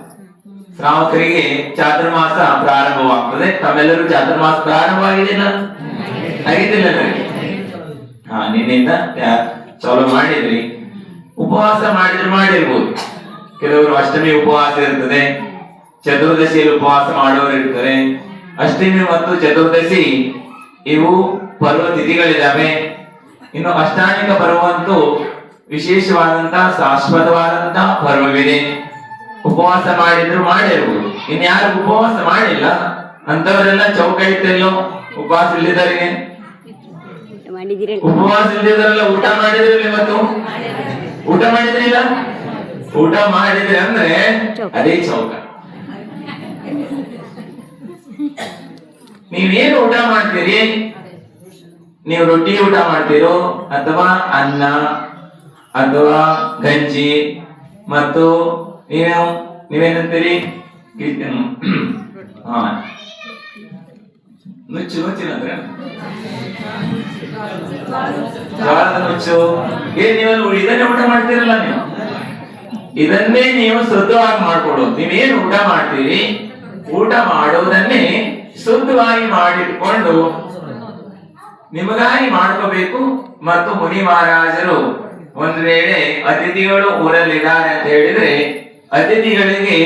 ಶ್ರಾವಕರಿಗೆ ಚಾತುರ್ಮಾಸ ಪ್ರಾರಂಭವಾಗ್ತದೆ. ತಮ್ಮೆಲ್ಲರೂ ಚಾತುರ್ಮಾಸ ಪ್ರಾರಂಭವಾಗಿದೆಯಲ್ಲ, ಆಗಿದ್ದಿಲ್ಲ ನನಗೆ. ನಿನ್ನಿಂದ ಚಾಲು ಮಾಡಿದ್ರಿ. ಉಪವಾಸ ಮಾಡಿರ್ಬೋದು. ಕೆಲವರು ಅಷ್ಟಮಿ ಉಪವಾಸ ಇರ್ತದೆ, ಚತುರ್ದಶಿಯಲ್ಲಿ ಉಪವಾಸ ಮಾಡೋರು ಇರ್ತಾರೆ. ಅಷ್ಟಮಿ ಮತ್ತು ಚತುರ್ದಶಿ ಇವು ಪರ್ವ ತಿಥಿಗಳಿದಾವೆ. ಇನ್ನು ಅಷ್ಟಾನಿಕ ಪರ್ವಂತೂ ವಿಶೇಷವಾದಂತಹ ಶಾಶ್ವತವಾದಂತಹ ಪರ್ವವಿದೆ. ಉಪವಾಸ ಮಾಡಿರ್ಬೋದು. ಇನ್ಯಾರು ಉಪವಾಸ ಮಾಡಿಲ್ಲ ಅಂತವರೆಲ್ಲ ಚೌಕ ಇಟ್ಟೆಲ್ಲೋ ಉಪವಾಸ ಇಲ್ಲಿದ್ದವರಿಗೆ. ಉಪವಾಸ ಇಲ್ಲಿದ್ದವರೆಲ್ಲ ಊಟ ಮಾಡಿದ್ರಲ್ಲ ಇವತ್ತು. ಊಟ ಮಾಡಿದ್ರಿಲ್ಲ? ಊಟ ಮಾಡಿದ್ರೆ ಅಂದ್ರೆ ಅದೇ ಚೌಕ. ನೀವೇನು ಊಟ ಮಾಡ್ತೀರಿ? ನೀವು ರೊಟ್ಟಿ ಊಟ ಮಾಡ್ತೀರೋ ಅಥವಾ ಅನ್ನ ಅಥವಾ ಗಂಜಿ ಮತ್ತು ನೀವೇನಂತೀರಿ? ನುಚ್ಚು ನುಚ್ಚಿನಂದ್ರೆ ಜೋಳದ ನುಚ್ಚು. ನೀವೆಲ್ಲ ಇದನ್ನೇ ಊಟ ಮಾಡ್ತೀರಲ್ಲ ನೀವು. ಇದನ್ನೇ ನೀವು ಶುದ್ಧವಾಗಿ ಮಾಡ್ಕೊಡೋದು. ನೀವೇನು ಊಟ ಮಾಡ್ತೀರಿ, ಊಟ ಮಾಡೋದನ್ನೇ ಶುದ್ಧವಾಗಿ ಮಾಡಿಟ್ಕೊಂಡು ನಿಮಗಾಗಿ ಮಾಡ್ಕೋಬೇಕು. ಮತ್ತು ಮುನಿ ಮಹಾರಾಜರು ಒಂದ್ ವೇಳೆ ಅತಿಥಿಗಳು ಊರಲ್ಲಿದ್ದಾರೆ ಅಂತ ಹೇಳಿದ್ರೆ ಅತಿಥಿಗಳಿಗೆ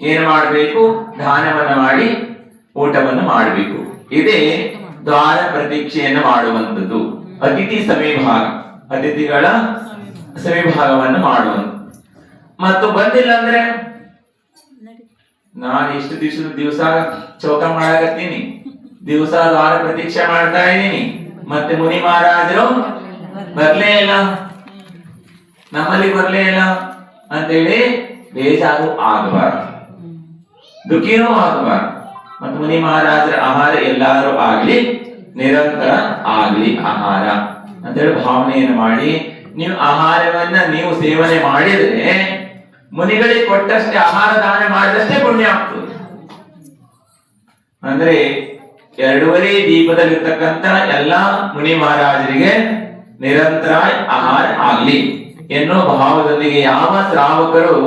ಏನ್ ಮಾಡಬೇಕು, ದಾನವನ್ನ ಮಾಡಿ ಊಟವನ್ನು ಮಾಡಬೇಕು. ಇದೇ ದ್ವಾರ ಪ್ರತೀಕ್ಷೆಯನ್ನು ಮಾಡುವಂಥದ್ದು. ಅತಿಥಿ ಸಮೀಭಾಗ, ಅತಿಥಿಗಳ ಸಮೀಭಾಗವನ್ನು ಮಾಡುವಂಥದ್ದು. ಮತ್ತು ಬಂದಿಲ್ಲ ಅಂದ್ರೆ ನಾನು ಇಷ್ಟು ದಿವಸ ಚೌಕ ಮಾಡಾಕತ್ತೀನಿ, ದಿವಸ ದ್ವಾರ ಪ್ರತೀಕ್ಷೆ ಮಾಡ್ತಾ ಇದ್ದೀನಿ, ಮತ್ತೆ ಮುನಿ ಮಹಾರಾಜರು ಬರ್ಲೇ ಇಲ್ಲ, ನಮ್ಮಲ್ಲಿ ಬರ್ಲೇ ಇಲ್ಲ ಅಂತೇಳಿ ಬೇಜಾರು ಆಗಬಾರ್ದು, ದುಃಖಿನೂ ಆಗಬಾರ್ದು. ಮತ್ತು ಮುನಿ ಮಹಾರಾಜರ ಆಹಾರ ಎಲ್ಲಾರು ಆಗ್ಲಿ, ನಿರಂತರ ಆಗ್ಲಿ ಆಹಾರ ಅಂತೇಳಿ ಭಾವನೆಯನ್ನು ಮಾಡಿ ನೀವು ಆಹಾರವನ್ನ ನೀವು ಸೇವನೆ ಮಾಡಿದ್ರೆ ಮುನಿಗಳಿಗೆ ಕೊಟ್ಟಷ್ಟೇ ಆಹಾರ ದಾನ ಮಾಡಿದಷ್ಟೇ ಪುಣ್ಯ ಆಗ್ತದೆ. ಅಂದ್ರೆ 2.5 ದೀಪದಲ್ಲಿರ್ತಕ್ಕಂಥ ಎಲ್ಲಾ ಮುನಿ ಮಹಾರಾಜರಿಗೆ ನಿರಂತರ ಆಹಾರ ಆಗ್ಲಿ ಎನ್ನುವ ಭಾವದೊಂದಿಗೆ ಯಾವ ಶ್ರಾವಕರು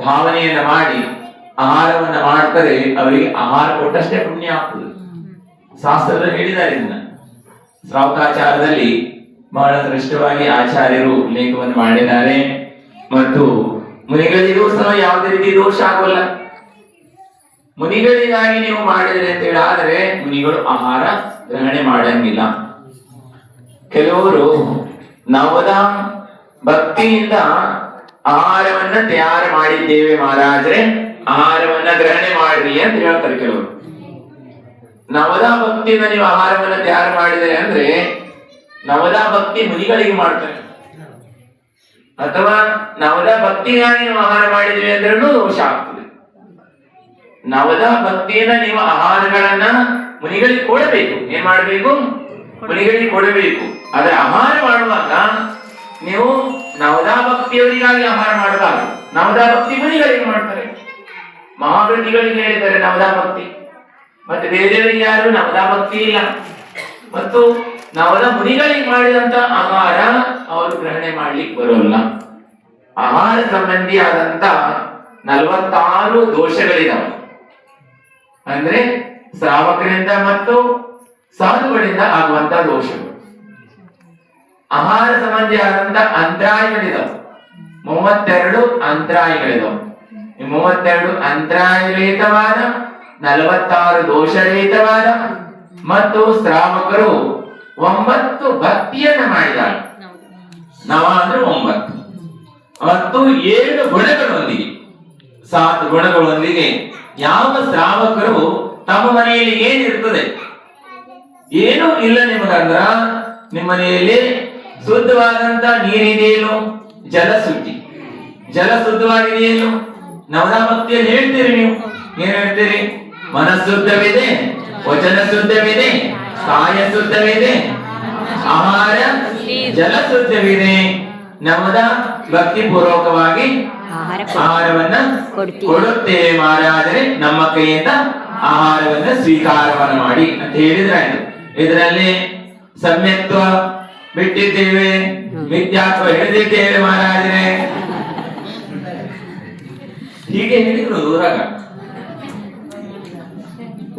ಭಾವನೆಯನ್ನ ಮಾಡಿ ಆಹಾರವನ್ನ ಮಾಡ್ತಾರೆ ಅವರಿಗೆ ಆಹಾರ ಕೊಟ್ಟಷ್ಟೇ ಪುಣ್ಯ ಆಗ್ತದೆ. ಶಾಸ್ತ್ರದಲ್ಲಿ ಹೇಳಿದ್ದಾರೆ ಇದನ್ನ. ಶ್ರಾವಕಾಚಾರದಲ್ಲಿ ಬಹಳ ಶ್ರೇಷ್ಠವಾಗಿ ಆಚಾರ್ಯರು ಉಲ್ಲೇಖವನ್ನು ಮಾಡಿದ್ದಾರೆ. ಮತ್ತು ಮುನಿಗಳಿಗೂ ಸಹ ಯಾವುದೇ ರೀತಿ ದೋಷ ಆಗೋಲ್ಲ. ಮುನಿಗಳಿಗಾಗಿ ನೀವು ಮಾಡಿದ್ರೆ ಅಂತ ಹೇಳಿ ಆದ್ರೆ ಮುನಿಗಳು ಆಹಾರ ಗ್ರಹಣೆ ಮಾಡಂಗಿಲ್ಲ. ಕೆಲವರು ನವದ ಭಕ್ತಿಯಿಂದ ಆಹಾರವನ್ನ ತಯಾರು ಮಾಡಿದ್ದೇವೆ ಮಹಾರಾಜರೇ, ಆಹಾರವನ್ನ ಗ್ರಹಣೆ ಮಾಡ್ರಿ ಅಂತ ಹೇಳ್ತಾರೆ ಕೆಲವರು. ನವದಾ ಭಕ್ತಿಯಿಂದ ನೀವು ಆಹಾರವನ್ನ ತಯಾರು ಮಾಡಿದರೆ ಅಂದ್ರೆ ನವದಾ ಭಕ್ತಿ ಮುನಿಗಳಿಗೆ ಮಾಡ್ತಾರೆ, ಅಥವಾ ನವದಾ ಭಕ್ತಿಗಾಗಿ ನೀವು ಆಹಾರ ಮಾಡಿದ್ವಿ ಅಂದ್ರೂ ದೋಷ ಆಗ್ತದೆ. ನವದಾ ಭಕ್ತಿಯಿಂದ ನೀವು ಆಹಾರಗಳನ್ನ ಮುನಿಗಳಿಗೆ ಕೊಡಬೇಕು. ಏನ್ ಮಾಡಬೇಕು? ಮುನಿಗಳಿಗೆ ಕೊಡಬೇಕು. ಆದ್ರೆ ಆಹಾರ ಮಾಡುವಾಗ ನೀವು ನವದಾ ಭಕ್ತಿಯವರಿಗಾಗಿ ಆಹಾರ ಮಾಡಬಾರದು. ನವದಾ ಭಕ್ತಿ ಮುನಿಗಳಿಗೆ ಮಾಡ್ತಾರೆ, ಮಹಾವ್ರತಿಗಳಿಗೆ ಹೇಳಿದ್ದಾರೆ ನವದಾ ಭಕ್ತಿ. ಮತ್ತೆ ಬೇರೆಯವರಿಗೆ ಯಾರು ನವದಾ ಭಕ್ತಿ ಇಲ್ಲ. ಮತ್ತು ನವದ ಮುನಿಗಳಿಗೆ ಮಾಡಿದಂತ ಆಹಾರ ಅವರು ಗ್ರಹಣೆ ಮಾಡ್ಲಿಕ್ಕೆ ಬರೋಲ್ಲ. ಆಹಾರ ಸಂಬಂಧಿಯಾದಂತ 46 ದೋಷಗಳಿದಾವೆ. ಅಂದ್ರೆ ಶ್ರಾವಕರಿಂದ ಮತ್ತು ಸಾಧುಗಳಿಂದ ಆಗುವಂತ ದೋಷಗಳು. ಆಹಾರ ಸಂಬಂಧಿ ಆದಂತ ಅಂತರಾಯಗಳಿದಾವೆ. 32 ಅಂತರಾಯಗಳಿದಾವೆ. ಈ 32 ಅಂತರಾಯರಹಿತವಾದ, 46 ದೋಷರಹಿತವಾದ ಮತ್ತು ಶ್ರಾವಕರು 9 ಭಕ್ತಿಯನ್ನ ಮಾಡಿದ್ದಾರೆ. ನವ ಅಂದ್ರೆ 9 ಮತ್ತು 7 ಗುಣಗಳೊಂದಿಗೆ, 7 ಗುಣಗಳೊಂದಿಗೆ ಯಾವ ಶ್ರಾವಕರು ತಮ್ಮ ಮನೆಯಲ್ಲಿ ಏನಿರ್ತದೆ, ಏನೂ ಇಲ್ಲ ನಿಮಗಂದ್ರ ನಿಮ್ಮ ಮನೆಯಲ್ಲಿ ಶುದ್ಧವಾದಂತ ನೀರಿದೆಯೇನು, ಜಲ ಶುದ್ಧಿ, ಜಲ ಶುದ್ಧವಾಗಿದೆಯೇನು. ನವದಾ ಭಕ್ತಿಯಲ್ಲಿ ಹೇಳ್ತೀರಿ ನೀವು, ಏನ್ ಹೇಳ್ತೀರಿ? ಮನಶುದ್ಧವಿದೆ, ವಚನ ಶುದ್ಧವಿದೆ, ಕಾಯ ಶುದ್ಧವಿದೆ, ಆಹಾರ ಜಲ ಶುದ್ಧವಿದೆ. ನವದ ಭಕ್ತಿ ಪೂರ್ವಕವಾಗಿ ಆಹಾರವನ್ನ ಕೊಡುತ್ತೇವೆ ಮಹಾರಾಜರೇ, ನಮ್ಮ ಕೈಯಿಂದ ಆಹಾರವನ್ನ ಸ್ವೀಕಾರವನ್ನ ಮಾಡಿ ಅಂತ ಹೇಳಿದ್ರೆ ಇದರಲ್ಲಿ ಸಮ್ಯಕ್ತ್ವ ಬಿಟ್ಟಿದ್ದೇವೆ, ಮಿಥ್ಯಾತ್ವ ಹಿಡಿದಿದ್ದೇವೆ ಮಹಾರಾಜರೇ. ಹೀಗೆ ಹೇಳಿದ್ರು ಊರಾಗ.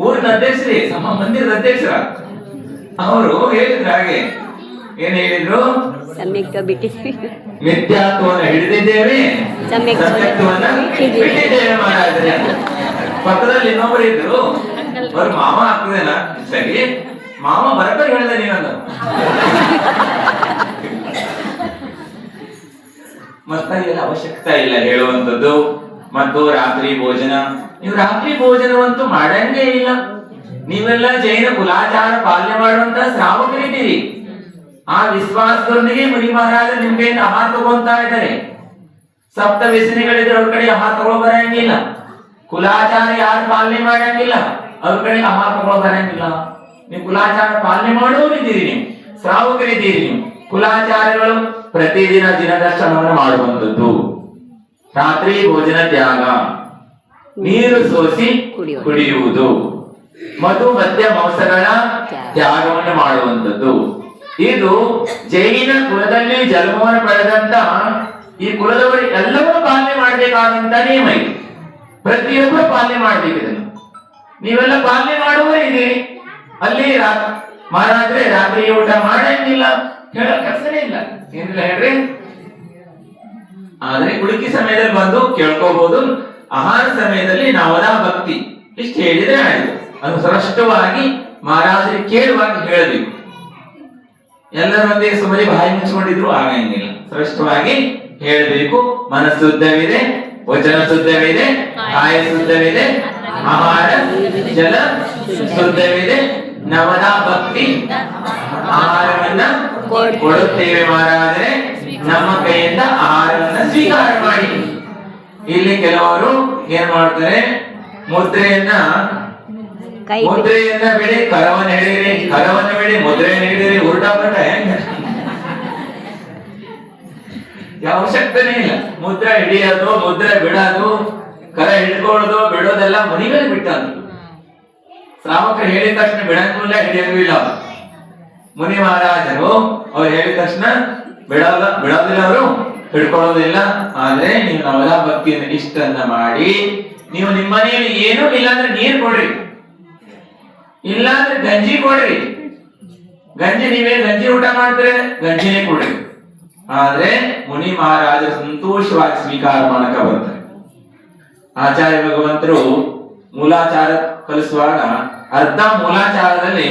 ಊರಿನ ಅಧ್ಯಕ್ಷರೇ, ನಮ್ಮ ಮಂದಿರದ ಅಧ್ಯಕ್ಷರ ಅವರು ಹೇಳಿದ್ರು ಹಾಗೆ. ಏನ್ ಹೇಳಿದ್ರು? ಸಮ್ಯಕ್ತ್ವ ಬಿಟ್ಟಿದ್ದೇವೆ, ಮಿಥ್ಯಾತ್ವವನ್ನು ಹಿಡಿದಿದ್ದೇವೆ, ಸಮ್ಯಕ್ತ್ವವನ್ನ ಬಿಟ್ಟಿದ್ದೇವೆ ಮಹಾರಾಜರೇ. ಪಕ್ಕದಲ್ಲಿ ಇನ್ನೊಬ್ಬರು ಇದ್ರು, ಅವ್ರು ಮಾವ ಆಗ್ತದೇನ ಸರಿ, ಮಾವ ಬರಬರಿ ಹೇಳಿದೆ ನೀನಂದ. ಮತ್ತಾಗೆಲ್ಲ ಅವಶ್ಯಕತೆ ಇಲ್ಲ ಹೇಳುವಂಥದ್ದು. ಮತ್ತು ರಾತ್ರಿ ಭೋಜನ, ನೀವು ರಾತ್ರಿ ಭೋಜನವಂತೂ ಮಾಡಂಗೇ ಇಲ್ಲ. ನೀವೆಲ್ಲ ಜೈನ ಕುಲಾಚಾರ ಪಾಲನೆ ಮಾಡುವಂತ ಶ್ರಾವಕರಿದ್ದೀರಿ. ಆ ವಿಶ್ವಾಸದೊಂದಿಗೆ ಮುನಿ ಮಹಾರಾಜ ನಿಮ್ಗೆ ಆಹಾರ ತಗೊಂತಾ ಇದ್ದಾರೆ. ಸಪ್ತ ವ್ಯಸನಿಗಳಿದ್ರೆ ಅವ್ರ ಕಡೆ ಆಹಾರ ತಗೊಳ್ಳೋ ಬರಂಗಿಲ್ಲ. ಕುಲಾಚಾರ ಯಾರು ಪಾಲನೆ ಮಾಡಂಗಿಲ್ಲ, ಅವ್ರ ಕಡೆ ಆಹಾರ ತಗೊಳ್ಳೋ ಬರಂಗಿಲ್ಲ. ನೀವು ಕುಲಾಚಾರ ಪಾಲನೆ ಮಾಡೋರಿದ್ದೀರಿ, ನೀವು ಶ್ರಾವಕರಿದ್ದೀರಿ. ನೀವು ಕುಲಾಚಾರಗಳು ಪ್ರತಿದಿನ ದಿನದರ್ಶನವನ್ನು ಮಾಡುವಂಥದ್ದು. ರಾತ್ರಿ ಭೋಜನ ತ್ಯಾಗ, ನೀರು ಸೋಸಿ ಕುಡಿಯುವುದು, ಮಧು ಮದ್ಯ ಮಾಂಸಗಳ ತ್ಯಾಗವನ್ನು ಮಾಡುವಂಥದ್ದು. ಇದು ಜೈನ ಕುಲದಲ್ಲಿ ಜನ್ಮವನ್ನು ಪಡೆದಂತ ಈ ಕುಲದವರು ಎಲ್ಲವೂ ಪಾಲನೆ ಮಾಡಬೇಕಾದಂತ ನಿಯಮ ಇದೆ. ಪ್ರತಿಯೊಬ್ಬರು ಪಾಲನೆ ಮಾಡ್ಬೇಕು ಇದನ್ನು. ನೀವೆಲ್ಲ ಪಾಲನೆ ಮಾಡುವವರೇ ಇದ್ದೀರಿ. ಅಲ್ಲಿ ಮಹಾರಾಜರೇ ರಾತ್ರಿ ಊಟ ಮಾಡಂಗಿಲ್ಲ, ಹೇಳೋ ಕೆಲಸನೇ ಇಲ್ಲ, ಏನಿಲ್ಲ ಹೇಳ್ರಿ. ಆದ್ರೆ ಕುಳಿಕೆ ಸಮಯದಲ್ಲಿ ಬಂದು ಕೇಳ್ಕೋಬಹುದು. ಆಹಾರ ಸಮಯದಲ್ಲಿ ನವದಾ ಭಕ್ತಿ ಇಷ್ಟು ಹೇಳಿದ್ರೆ ಆಯ್ತು. ಅದು ಸ್ಪಷ್ಟವಾಗಿ ಮಹಾರಾಜರಿಗೆ ಕೇಳುವಾಗ ಹೇಳಬೇಕು. ಎಲ್ಲರೊಂದಿಗೆ ಸುಮ್ಮನೆ ಬಾಯಿ ಮುಚ್ಚಿಕೊಂಡಿದ್ರು ಆಗಂಗಿಲ್ಲ. ಸ್ಪಷ್ಟವಾಗಿ ಹೇಳಬೇಕು. ಮನಸ್ಸು ಶುದ್ಧವಿದೆ, ವಚನ ಶುದ್ಧವಿದೆ, ಕಾಯ ಶುದ್ಧವಿದೆ, ಆಹಾರ ಜಲ ಶುದ್ಧವಿದೆ, ನವದಾ ಭಕ್ತಿ ಆಹಾರವನ್ನ ಕೊಡುತ್ತೇವೆ ಮಹಾರಾಜರೇ, ನಮ್ಮ ಕೈಯಿಂದ ಆಹಾರವನ್ನ ಸ್ವೀಕಾರ ಮಾಡಿ. ಇಲ್ಲಿ ಕೆಲವರು ಏನ್ ಮಾಡ್ತಾರೆ, ಮುದ್ರೆಯನ್ನ ಬಿಡಿ, ಕರವನ್ನ ಹಿಡಿಯಿರಿ, ಕರವನ್ನ ಬಿಡಿ, ಮುದ್ರೆಯನ್ನು ಹಿಡಿಯಿರಿ, ಉಲ್ಟಾ ಪಲ್ಟ ಹೆಂಗ? ಯಾವ ಅವಶ್ಯಕತೆನೇ ಇಲ್ಲ. ಮುದ್ರೆ ಹಿಡಿಯೋದು, ಮುದ್ರೆ ಬಿಡೋದು, ಕರ ಹಿಡ್ಕೊಳ್ಳೋದು ಬಿಡೋದೆಲ್ಲ ಮುನಿಗಳಿಗೆ ಬಿಟ್ಟದ್ದು. ಶ್ರಾವಕರು ಹೇಳಿದ ತಕ್ಷಣ ಬಿಡಂಗಿಲ್ಲ, ಹಿಡಿಯೋದು ಇಲ್ಲ. ಮುನಿ ಮಹಾರಾಜರು ಅವ್ರು ಹೇಳಿದ ತಕ್ಷಣ ಬಿಡೋದಿಲ್ಲ, ಅವರು ಹಿಡ್ಕೊಳ್ಳೋದಿಲ್ಲ. ಆದ್ರೆ ನೀವು ನವದಾ ಭಕ್ತಿಯನ್ನು ಇಷ್ಟನ್ನ ಮಾಡಿ, ನೀವು ನಿಮ್ಮ ಮನೆಯಲ್ಲಿ ಏನೂ ಇಲ್ಲ ಅಂದ್ರೆ ನೀರು ಕೊಡ್ರಿ, ಇಲ್ಲ ಅಂದ್ರೆ ಗಂಜಿ ಕೊಡ್ರಿ. ಗಂಜಿ ನೀವೇನ್ ಗಂಜಿ ಊಟ ಮಾಡ್ತಾರೆ, ಗಂಜಿನೇ ಕೊಡ್ರಿ. ಆದ್ರೆ ಮುನಿ ಮಹಾರಾಜರು ಸಂತೋಷವಾಗಿ ಸ್ವೀಕಾರ ಮಾಡಕ ಬರ್ತಾರೆ. ಆಚಾರ್ಯ ಭಗವಂತರು ಮೂಲಾಚಾರ ಕಲಿಸುವಾಗ ಅರ್ಧ ಮೂಲಾಚಾರದಲ್ಲಿ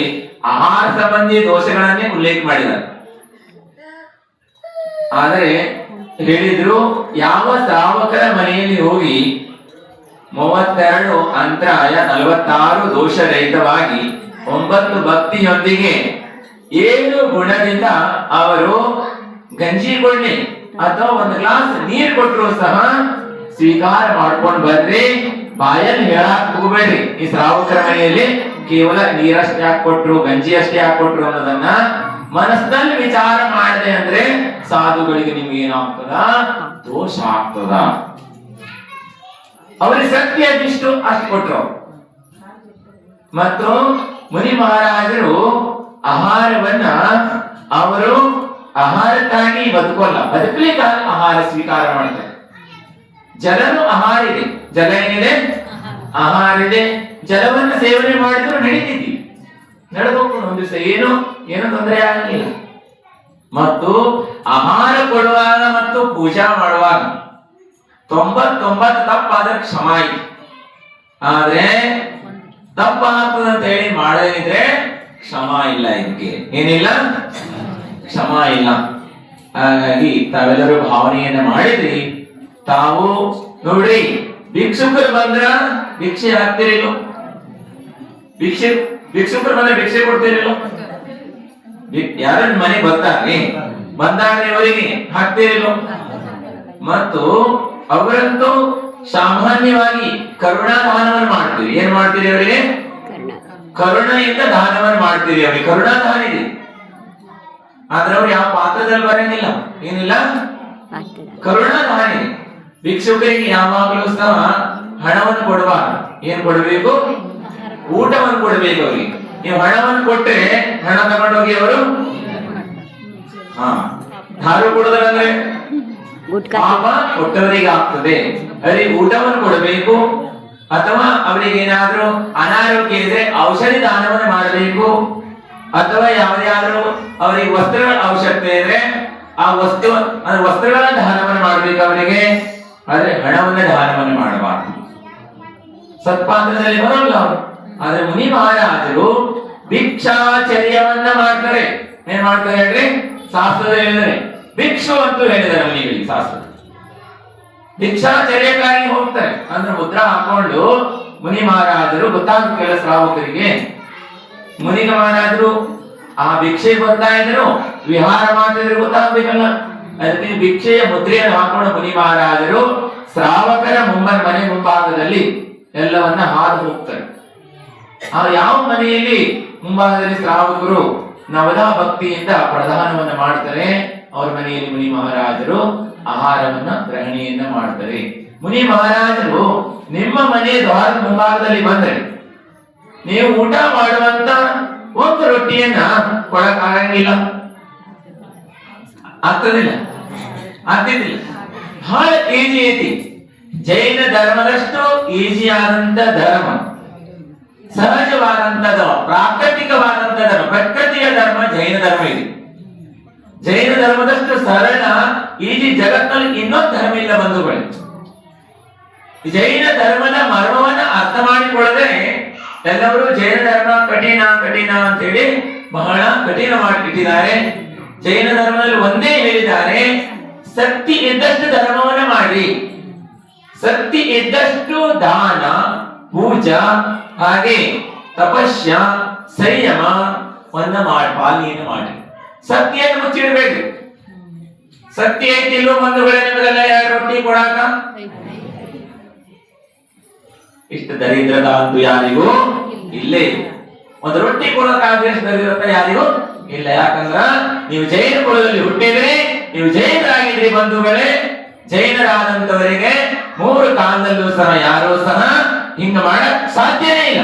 ಆಹಾರ ಸಂಬಂಧಿ ದೋಷಗಳನ್ನೇ ಉಲ್ಲೇಖ ಮಾಡಿದ್ದಾರೆ. ಆದರೆ ಹೇಳಿದ್ರು, ಯಾವ ಶ್ರಾವಕರ ಮನೆಯಲ್ಲಿ ಹೋಗಿ 32 ಅಂತರಾಯ, 46 ದೋಷರಹಿತವಾಗಿ 9 ಭಕ್ತಿಯೊಂದಿಗೆ 7 ಗುಣದಿಂದ ಅವರು ಗಂಜಿ ಕೊಡ್ಲಿ ಅಥವಾ ಒಂದು ಗ್ಲಾಸ್ ನೀರು ಕೊಟ್ಟರು ಸಹ ಸ್ವೀಕಾರ ಮಾಡ್ಕೊಂಡು ಬರ್ರಿ. ಬಾಯಲ್ಲಿ ಹೇಳಕ್ ಹೋಗ್ಬೇಡ್ರಿ. ಈ ಶ್ರಾವಕರ ಮನೆಯಲ್ಲಿ ಕೇವಲ ನೀರಷ್ಟೇ ಹಾಕೊಟ್ರು, ಗಂಜಿ ಅಷ್ಟೇ ಹಾಕೊಟ್ರು ಅನ್ನೋದನ್ನ ಮನಸ್ಸಿನಲ್ಲಿ ವಿಚಾರ ಮಾಡದೆ ಅಂದ್ರೆ ಸಾಧುಗಳಿಗೆ ನಿಮ್ಗೆ ಏನಾಗ್ತದ, ದೋಷ ಆಗ್ತದ. ಅವರಿಗೆ ಶಕ್ತಿ ಅದಿಷ್ಟು ಅಷ್ಟು ಕೊಟ್ರು. ಮತ್ತು ಮುನಿ ಮಹಾರಾಜರು ಆಹಾರವನ್ನ ಅವರು ಆಹಾರಕ್ಕಾಗಿ ಬದುಕೋಲ್ಲ, ಬದುಕಲಿಕ್ಕಾಗಿ ಆಹಾರ ಸ್ವೀಕಾರ ಮಾಡ್ತಾರೆ. ಜಲನು ಆಹಾರ ಇದೆ. ಜಲ ಏನಿದೆ? ಆಹಾರ ಇದೆ. ಜಲವನ್ನು ಸೇವನೆ ಮಾಡಿದ್ರು ನಡೀತಿದ್ವಿ, ನಡೆದೋಗ್ಕೊಂಡು ಒಂದು ದಿವಸ ಏನು ತೊಂದರೆ ಆಗಲಿಲ್ಲ. ಮತ್ತು ಆಹಾರ ಕೊಡುವಾಗ ಮತ್ತು ಪೂಜಾ ಮಾಡುವಾಗ 99 ತಪ್ಪಾದ್ರೆ ಕ್ಷಮ ಇದೆ. ಆದ್ರೆ ತಪ್ಪಾಗ್ತದೆ ಅಂತ ಹೇಳಿ ಮಾಡದಿದ್ರೆ ಕ್ಷಮ ಇಲ್ಲ. ಇದಕ್ಕೆ ಏನಿಲ್ಲ? ಕ್ಷಮ ಇಲ್ಲ. ಹಾಗಾಗಿ ತಾವೆಲ್ಲರೂ ಭಾವನೆಯನ್ನ ಮಾಡಿದ್ರಿ. ತಾವು ನೋಡಿ, ಭಿಕ್ಷುಕರು ಬಂದ್ರ ಭಿಕ್ಷೆ ಹಾಕ್ತಿರಿಲ್ಲ? ಭಿಕ್ಷುಕರು ಬಂದ್ರೆ ಭಿಕ್ಷೆ ಕೊಡ್ತಿರಿಲ್ಲ? ಯಾರ ಮನೆಗೆ ಬಂದಾಗ ಇವರಿಗೆ ಹಾಕ್ತಿರಿಲ್ಲ? ಮತ್ತು ಅವರಂತೂ ಸಾಮಾನ್ಯವಾಗಿ ಕರುಣಾದಾನವನ್ನು ಮಾಡ್ತೀವಿ. ಏನ್ ಮಾಡ್ತೀರಿ ಅವರಿಗೆ? ಕರುಣೆಯಿಂದ ದಾನವನ್ನು ಮಾಡ್ತೀರಿ. ಅವರಿಗೆ ಕರುಣಾದಾನ ಇದೆ. ಆದ್ರೆ ಅವ್ರು ಯಾವ ಪಾತ್ರದಲ್ಲಿ ಬರಂಗಿಲ್ಲ. ಏನಿಲ್ಲ? ಕರುಣಾದಾನ ಇದೆ. ಭಿಕ್ಷುಕರಿಗೆ ಯಾವಾಗಲೂ ಸಹ ಹಣವನ್ನು ಕೊಡಬಾರ್ದು. ಏನ್ ಕೊಡಬೇಕು? ಊಟವನ್ನು ಕೊಡಬೇಕು ಅವರಿಗೆ. ನೀವು ಹಣವನ್ನು ಕೊಟ್ಟರೆ ಹಣ ತಗೊಂಡೋಗಿ ಅವರು ದಾರು ಕೊಡೋದಂದ್ರೆ ಪಾಪ ಕೊಟ್ಟವರಿಗೆ ಆಗ್ತದೆ. ಅವರಿಗೆ ಊಟವನ್ನು ಕೊಡಬೇಕು. ಅಥವಾ ಅವರಿಗೆ ಏನಾದ್ರೂ ಅನಾರೋಗ್ಯ ಇದ್ರೆ ಔಷಧಿ ದಾನವನ್ನು ಮಾಡಬೇಕು. ಅಥವಾ ಯಾವುದಾದ್ರೂ ಅವರಿಗೆ ವಸ್ತ್ರಗಳ ಅವಶ್ಯಕತೆ ಇದ್ರೆ ಆ ವಸ್ತ್ರಗಳ ದಾನವನ್ನು ಮಾಡಬೇಕು ಅವರಿಗೆ. ಆದ್ರೆ ಹಣವನ್ನ ದಾನವನ್ನು ಮಾಡಬಾರದು. ಸತ್ಪಾತ್ರದಲ್ಲಿ ಬರೋಲ್ಲ ಅವರು. ಆದ್ರೆ ಮುನಿ ಮಹಾರಾಜರು ಭಿಕ್ಷಾಚರ್ಯವನ್ನ ಮಾಡ್ತಾರೆ. ಏನ್ ಮಾಡ್ತಾರೆ ಹೇಳ್ರಿ? ಶಾಸ್ತ್ರದಲ್ಲಿ ಹೇಳಿದರೆ ಭಿಕ್ಷು ಅಂತೂ ಹೇಳಿದ್ದಾರೆ ಮುನಿಗಳಿಗೆ. ಶಾಸ್ತ್ರ ಭಿಕ್ಷಾಚರ್ಯಕ್ಕಾಗಿ ಹೋಗ್ತಾರೆ. ಅಂದ್ರೆ ಮುದ್ರಾ ಹಾಕೊಂಡು ಮುನಿ ಮಹಾರಾಜರು ಗೊತ್ತಾಗ್ತಿಲ್ಲ ಶ್ರಾವಕರಿಗೆ. ಮುನಿ ಮಹಾರಾಜರು ಆ ಭಿಕ್ಷೆ ಬರ್ತಾ ಇದ್ರು, ವಿಹಾರ ಮಾಡ್ತಿದ್ರು, ಗೊತ್ತಾಗ್ಬೇಕಲ್ಲ. ಅದಕ್ಕೆ ಭಿಕ್ಷೆಯ ಮುದ್ರೆಯನ್ನು ಹಾಕೊಂಡು ಮುನಿ ಮಹಾರಾಜರು ಶ್ರಾವಕರ ಮನೆ ಮುಂಭಾಗದಲ್ಲಿ ಎಲ್ಲವನ್ನ ಹಾದು ಹೋಗ್ತಾರೆ. ಆ ಯಾವ ಮನೆಯಲ್ಲಿ ಮುಂಭಾಗದಲ್ಲಿ ಶ್ರಾವಕರು ನವದಾ ಭಕ್ತಿಯಿಂದ ಪ್ರಧಾನವನ್ನ ಮಾಡ್ತಾರೆ, ಅವ್ರ ಮನೆಯಲ್ಲಿ ಮುನಿ ಮಹಾರಾಜರು ಆಹಾರವನ್ನ ಗ್ರಹಣೆಯನ್ನ ಮಾಡ್ತಾರೆ. ಮುನಿ ಮಹಾರಾಜರು ನಿಮ್ಮ ಮನೆ ದ್ವಾರದ ಮುಂಭಾಗದಲ್ಲಿ ಬಂದ್ರೆ ನೀವು ಊಟ ಮಾಡುವಂತ ಒಂದು ರೊಟ್ಟಿಯನ್ನ ಕೊಡಕ್ ಆಗಂಗಿಲ್ಲ. ಆಗ್ತದಿಲ್ಲ? ಆಗ್ತಿದ್ದಿಲ್ಲ. ಬಹಳ ಈಜಿ ಐತಿ. ಜೈನ ಧರ್ಮದಷ್ಟು ಈಜಿ ಆದಂತ ಧರ್ಮ, ಸಹಜವಾದಂತ ಧರ್ಮ, ಪ್ರಾಕೃತಿಕವಾದಂತ ಧರ್ಮ, ಪ್ರಕೃತಿಯ ಧರ್ಮ ಜೈನ ಧರ್ಮ ಇದೆ. ಜೈನ ಧರ್ಮದಷ್ಟು ಸರಳ ಈಜಿ ಜಗತ್ತಿನಲ್ಲಿ ಇನ್ನೊಂದು ಧರ್ಮ ಇಲ್ಲ ಬಂಧುಗಳೇ. ಜೈನ ಧರ್ಮದ ಮರ್ಮವನ್ನ ಅರ್ಥ ಮಾಡಿಕೊಳ್ಳದೆ ಎಲ್ಲರೂ ಜೈನ ಧರ್ಮ ಕಠಿಣ ಕಠಿಣ ಅಂತ ಹೇಳಿ ಬಹಳ ಕಠಿಣ ಮಾಡಿಟ್ಟಿದ್ದಾರೆ. ಜೈನ ಧರ್ಮದಲ್ಲಿ ಒಂದೇ ಹೇಳಿದ್ದಾರೆ, ಶಕ್ತಿ ಇದ್ದಷ್ಟು ಧರ್ಮವನ್ನ ಮಾಡಿ, ಶಕ್ತಿ ಇದ್ದಷ್ಟು ದಾನ, ಪೂಜಾ, ಹಾಗೆ ತಪಸ್ಯ, ಸಂಯಮವನ್ನ ಪಾಲನೆಯನ್ನು ಮಾಡಿ. ಶಕ್ತಿಯನ್ನು ಮುಚ್ಚಿಡಬೇಕು. ಶಕ್ತಿ ಐತಿಲ್ಲೋ ಬಂಧುಗಳೇ ನಿಮಗೆಲ್ಲ 2 ರೊಟ್ಟಿ ಕೊಡಾಕ? ಇಷ್ಟು ದರಿದ್ರದ ಅಂತೂ ಯಾರಿಗೂ ಇಲ್ಲೇ ಇಲ್ಲ. ಒಂದು ರೊಟ್ಟಿ ಕೊಡೋಕಾದ್ರೆ ದರಿದ್ರತ ಯಾರಿಗೂ ಇಲ್ಲ. ಯಾಕಂದ್ರ ನೀವು ಜೈನ ಕುಲದಲ್ಲಿ ಹುಟ್ಟಿದ್ರಿ, ನೀವು ಜೈನರಾಗಿದ್ರಿ ಬಂಧುಗಳೇ. ಜೈನರಾದಂತವರಿಗೆ 3 ಕಾಲದಲ್ಲೂ ಸಹ ಯಾರೂ ಸಹ ಹಿಂಗ ಮಾಡಕ್ ಸಾಧ್ಯನೇ ಇಲ್ಲ.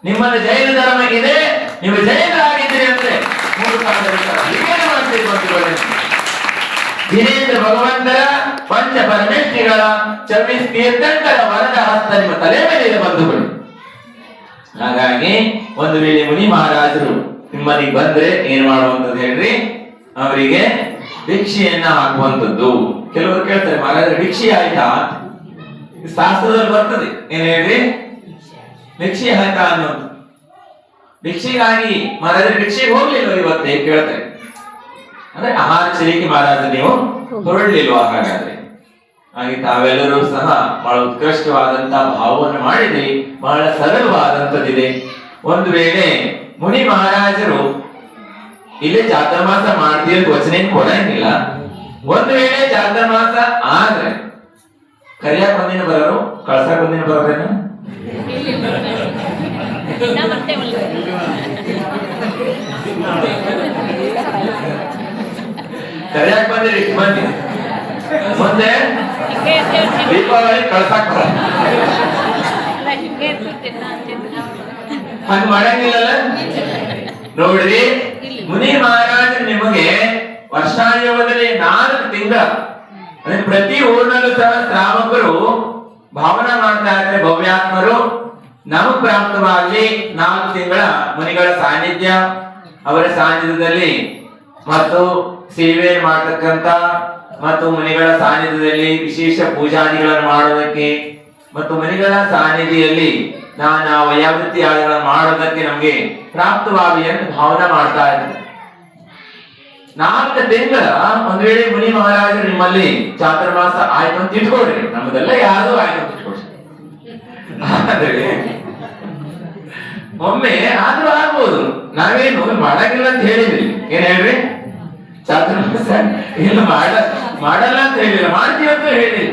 ನಿಮ್ಮಲ್ಲಿ ಜೈನ ಧರ್ಮ ಇದೆ, ನೀವು ಜೈನರಾಗಿದ್ದೀರಿ ಅಂದ್ರೆ 3 ಕಾಲದಲ್ಲಿ ಸಹ ಹೀಗೇನೆ ಮಾಡ್ತೀರಿ ಬಂಧುಗಳೇ. ಧೀರೇಂದ್ರ ಭಗವಂತರ ಪಂಚ ಪರಮೇಶ್ವರಿಗಳ 24 ತೀರ್ಥಂಕರ ವರದ ಹಸ್ತ ನಿಮ್ಮ ತಲೆ ಮೇಲೆ ಇದೆ ಬಂಧುಗಳು. ಹಾಗಾಗಿ ಒಂದು ವೇಳೆ ಮುನಿ ಮಹಾರಾಜರು ನಿಮ್ಮನಿಗೆ ಬಂದ್ರೆ ಏನ್ ಮಾಡುವಂತದ್ದು ಹೇಳ್ರಿ? ಅವರಿಗೆ ಭಿಕ್ಷೆಯನ್ನ ಹಾಕುವಂತದ್ದು. ಕೆಲವರು ಕೇಳ್ತಾರೆ, ಮಹಾರಾಜರು ಭಿಕ್ಷೆ ಆಯ್ತಾ? ಶಾಸ್ತ್ರದಲ್ಲಿ ಬರ್ತದೆ. ಏನ್ ಹೇಳ್ರಿ? ಭಿಕ್ಷೆ ಆಯ್ತಾ ಅನ್ನೋದು. ಭಿಕ್ಷೆಗಾಗಿ ಮಹಾರಾಜರು ಭಿಕ್ಷೆಗೆ ಹೋಗ್ಲಿಲ್ವ ಇವತ್ತೇ ಕೇಳ್ತಾರೆ. ಅಂದ್ರೆ ಆಹಾರ ಚಲಿಕೆ ಮಹಾರಾಜ ನೀವು ಹೊರಡ್ಲಿಲ್ವಾ? ಹಾಗಾದ್ರೆ ಹಾಗೆ ತಾವೆಲ್ಲರೂ ಸಹ ಬಹಳ ಉತ್ಕೃಷ್ಟವಾದಂತಹ ಭಾವವನ್ನು ಮಾಡಿದ್ರಿ. ಬಹಳ ಸರಳವಾದಂತದ್ದಿದೆ. ಒಂದು ವೇಳೆ ಮುನಿ ಮಹಾರಾಜರು ಇಲ್ಲಿ ಚಾತುರ್ಮಾಸ ಮಾಡ್ತೀವಿ ಅಂತ ವಚನೆ ಕೊಡಂಗಿಲ್ಲ. ಒಂದು ವೇಳೆ ಚಾತುರ್ಮಾಸ ಆದ್ರೆ ಕರಿಯಾಕ್ ಒಂದಿನ ಬರೋರು, ಕಳ್ಸಕ್ ಒಂದಿನ ಬರೋರೇನು? ಕರಿಯಾಕ್ ಬಂದಿರಿ ಇಷ್ಟು ಮಂದಿ, ಮುಂದೆ ದೀಪಾವಳಿ ಕಳ್ಸಾಕ್ ಬರ ಹಂಗ ಮಾಡಂಗಿಲ್ಲಲ್ಲ. ನೋಡ್ರಿ, ಮುನಿ ಮಹಾರಾಜ ನಿಮಗೆ ವರ್ಷಾಯೋಗದಲ್ಲಿ 4 ತಿಂಗಳ ಅಂದ್ರೆ ಪ್ರತಿ ಊರಿನಲ್ಲೂ ಸಹ ಶ್ರಾವಕರು ಭಾವನಾ ಮಾಡ್ತಾ ಇದ್ರೆ ಭವ್ಯಾತ್ಮರು ನಮಗ್ ಪ್ರಾಪ್ತವಾಗಲಿ 4 ತಿಂಗಳ ಮುನಿಗಳ ಸಾನ್ನಿಧ್ಯ, ಅವರ ಸಾನ್ನಿಧ್ಯದಲ್ಲಿ ಮತ್ತು ಸೇವೆ ಮಾಡತಕ್ಕಂತ ಮತ್ತು ಮುನಿಗಳ ಸಾನ್ನಿಧ್ಯದಲ್ಲಿ ವಿಶೇಷ ಪೂಜಾದಿಗಳನ್ನು ಮಾಡೋದಕ್ಕೆ ಮತ್ತು ಮುನಿಗಳ ಸಾನ್ನಿಧ್ಯದಲ್ಲಿ ನಾನು ವೈಯಾವೃತ್ತಿ ಆದಿಗಳನ್ನು ಮಾಡೋದಕ್ಕೆ ನಮ್ಗೆ ಪ್ರಾಪ್ತವಾಗಲಿ ಅಂತ ಭಾವನಾ ಮಾಡ್ತಾ ಇದ್ದಾರೆ. 4 ತಿಂಗಳ ಒಂದ್ ವೇಳೆ ಮುನಿ ಮಹಾರಾಜರು ನಿಮ್ಮಲ್ಲಿ ಚಾತುರ್ಮಾಸ ಆಯ್ತು ಅಂತ ಇಟ್ಕೊಡ್ರಿ, ನಮ್ಮದೆಲ್ಲ ಯಾರು ಆಯ್ತು ಅಂತ ಇಟ್ಕೊಡ್ರಿ. ಆದ್ರೆ ಒಮ್ಮೆ ಆದ್ರೂ ಆಗ್ಬೋದು, ನಾವೇನು ಮಾಡಂಗಿಲ್ಲ ಅಂತ ಹೇಳಿದ್ರಿ. ಏನ್ ಹೇಳ್ರಿ? ಚಾತುರ್ಮಾಸ ಇಲ್ಲ ಮಾಡಲ್ಲ ಅಂತ ಹೇಳಿಲ್ಲ, ಮಾಡ್ತೀವಿ ಅಂತ ಹೇಳಿಲ್ಲ.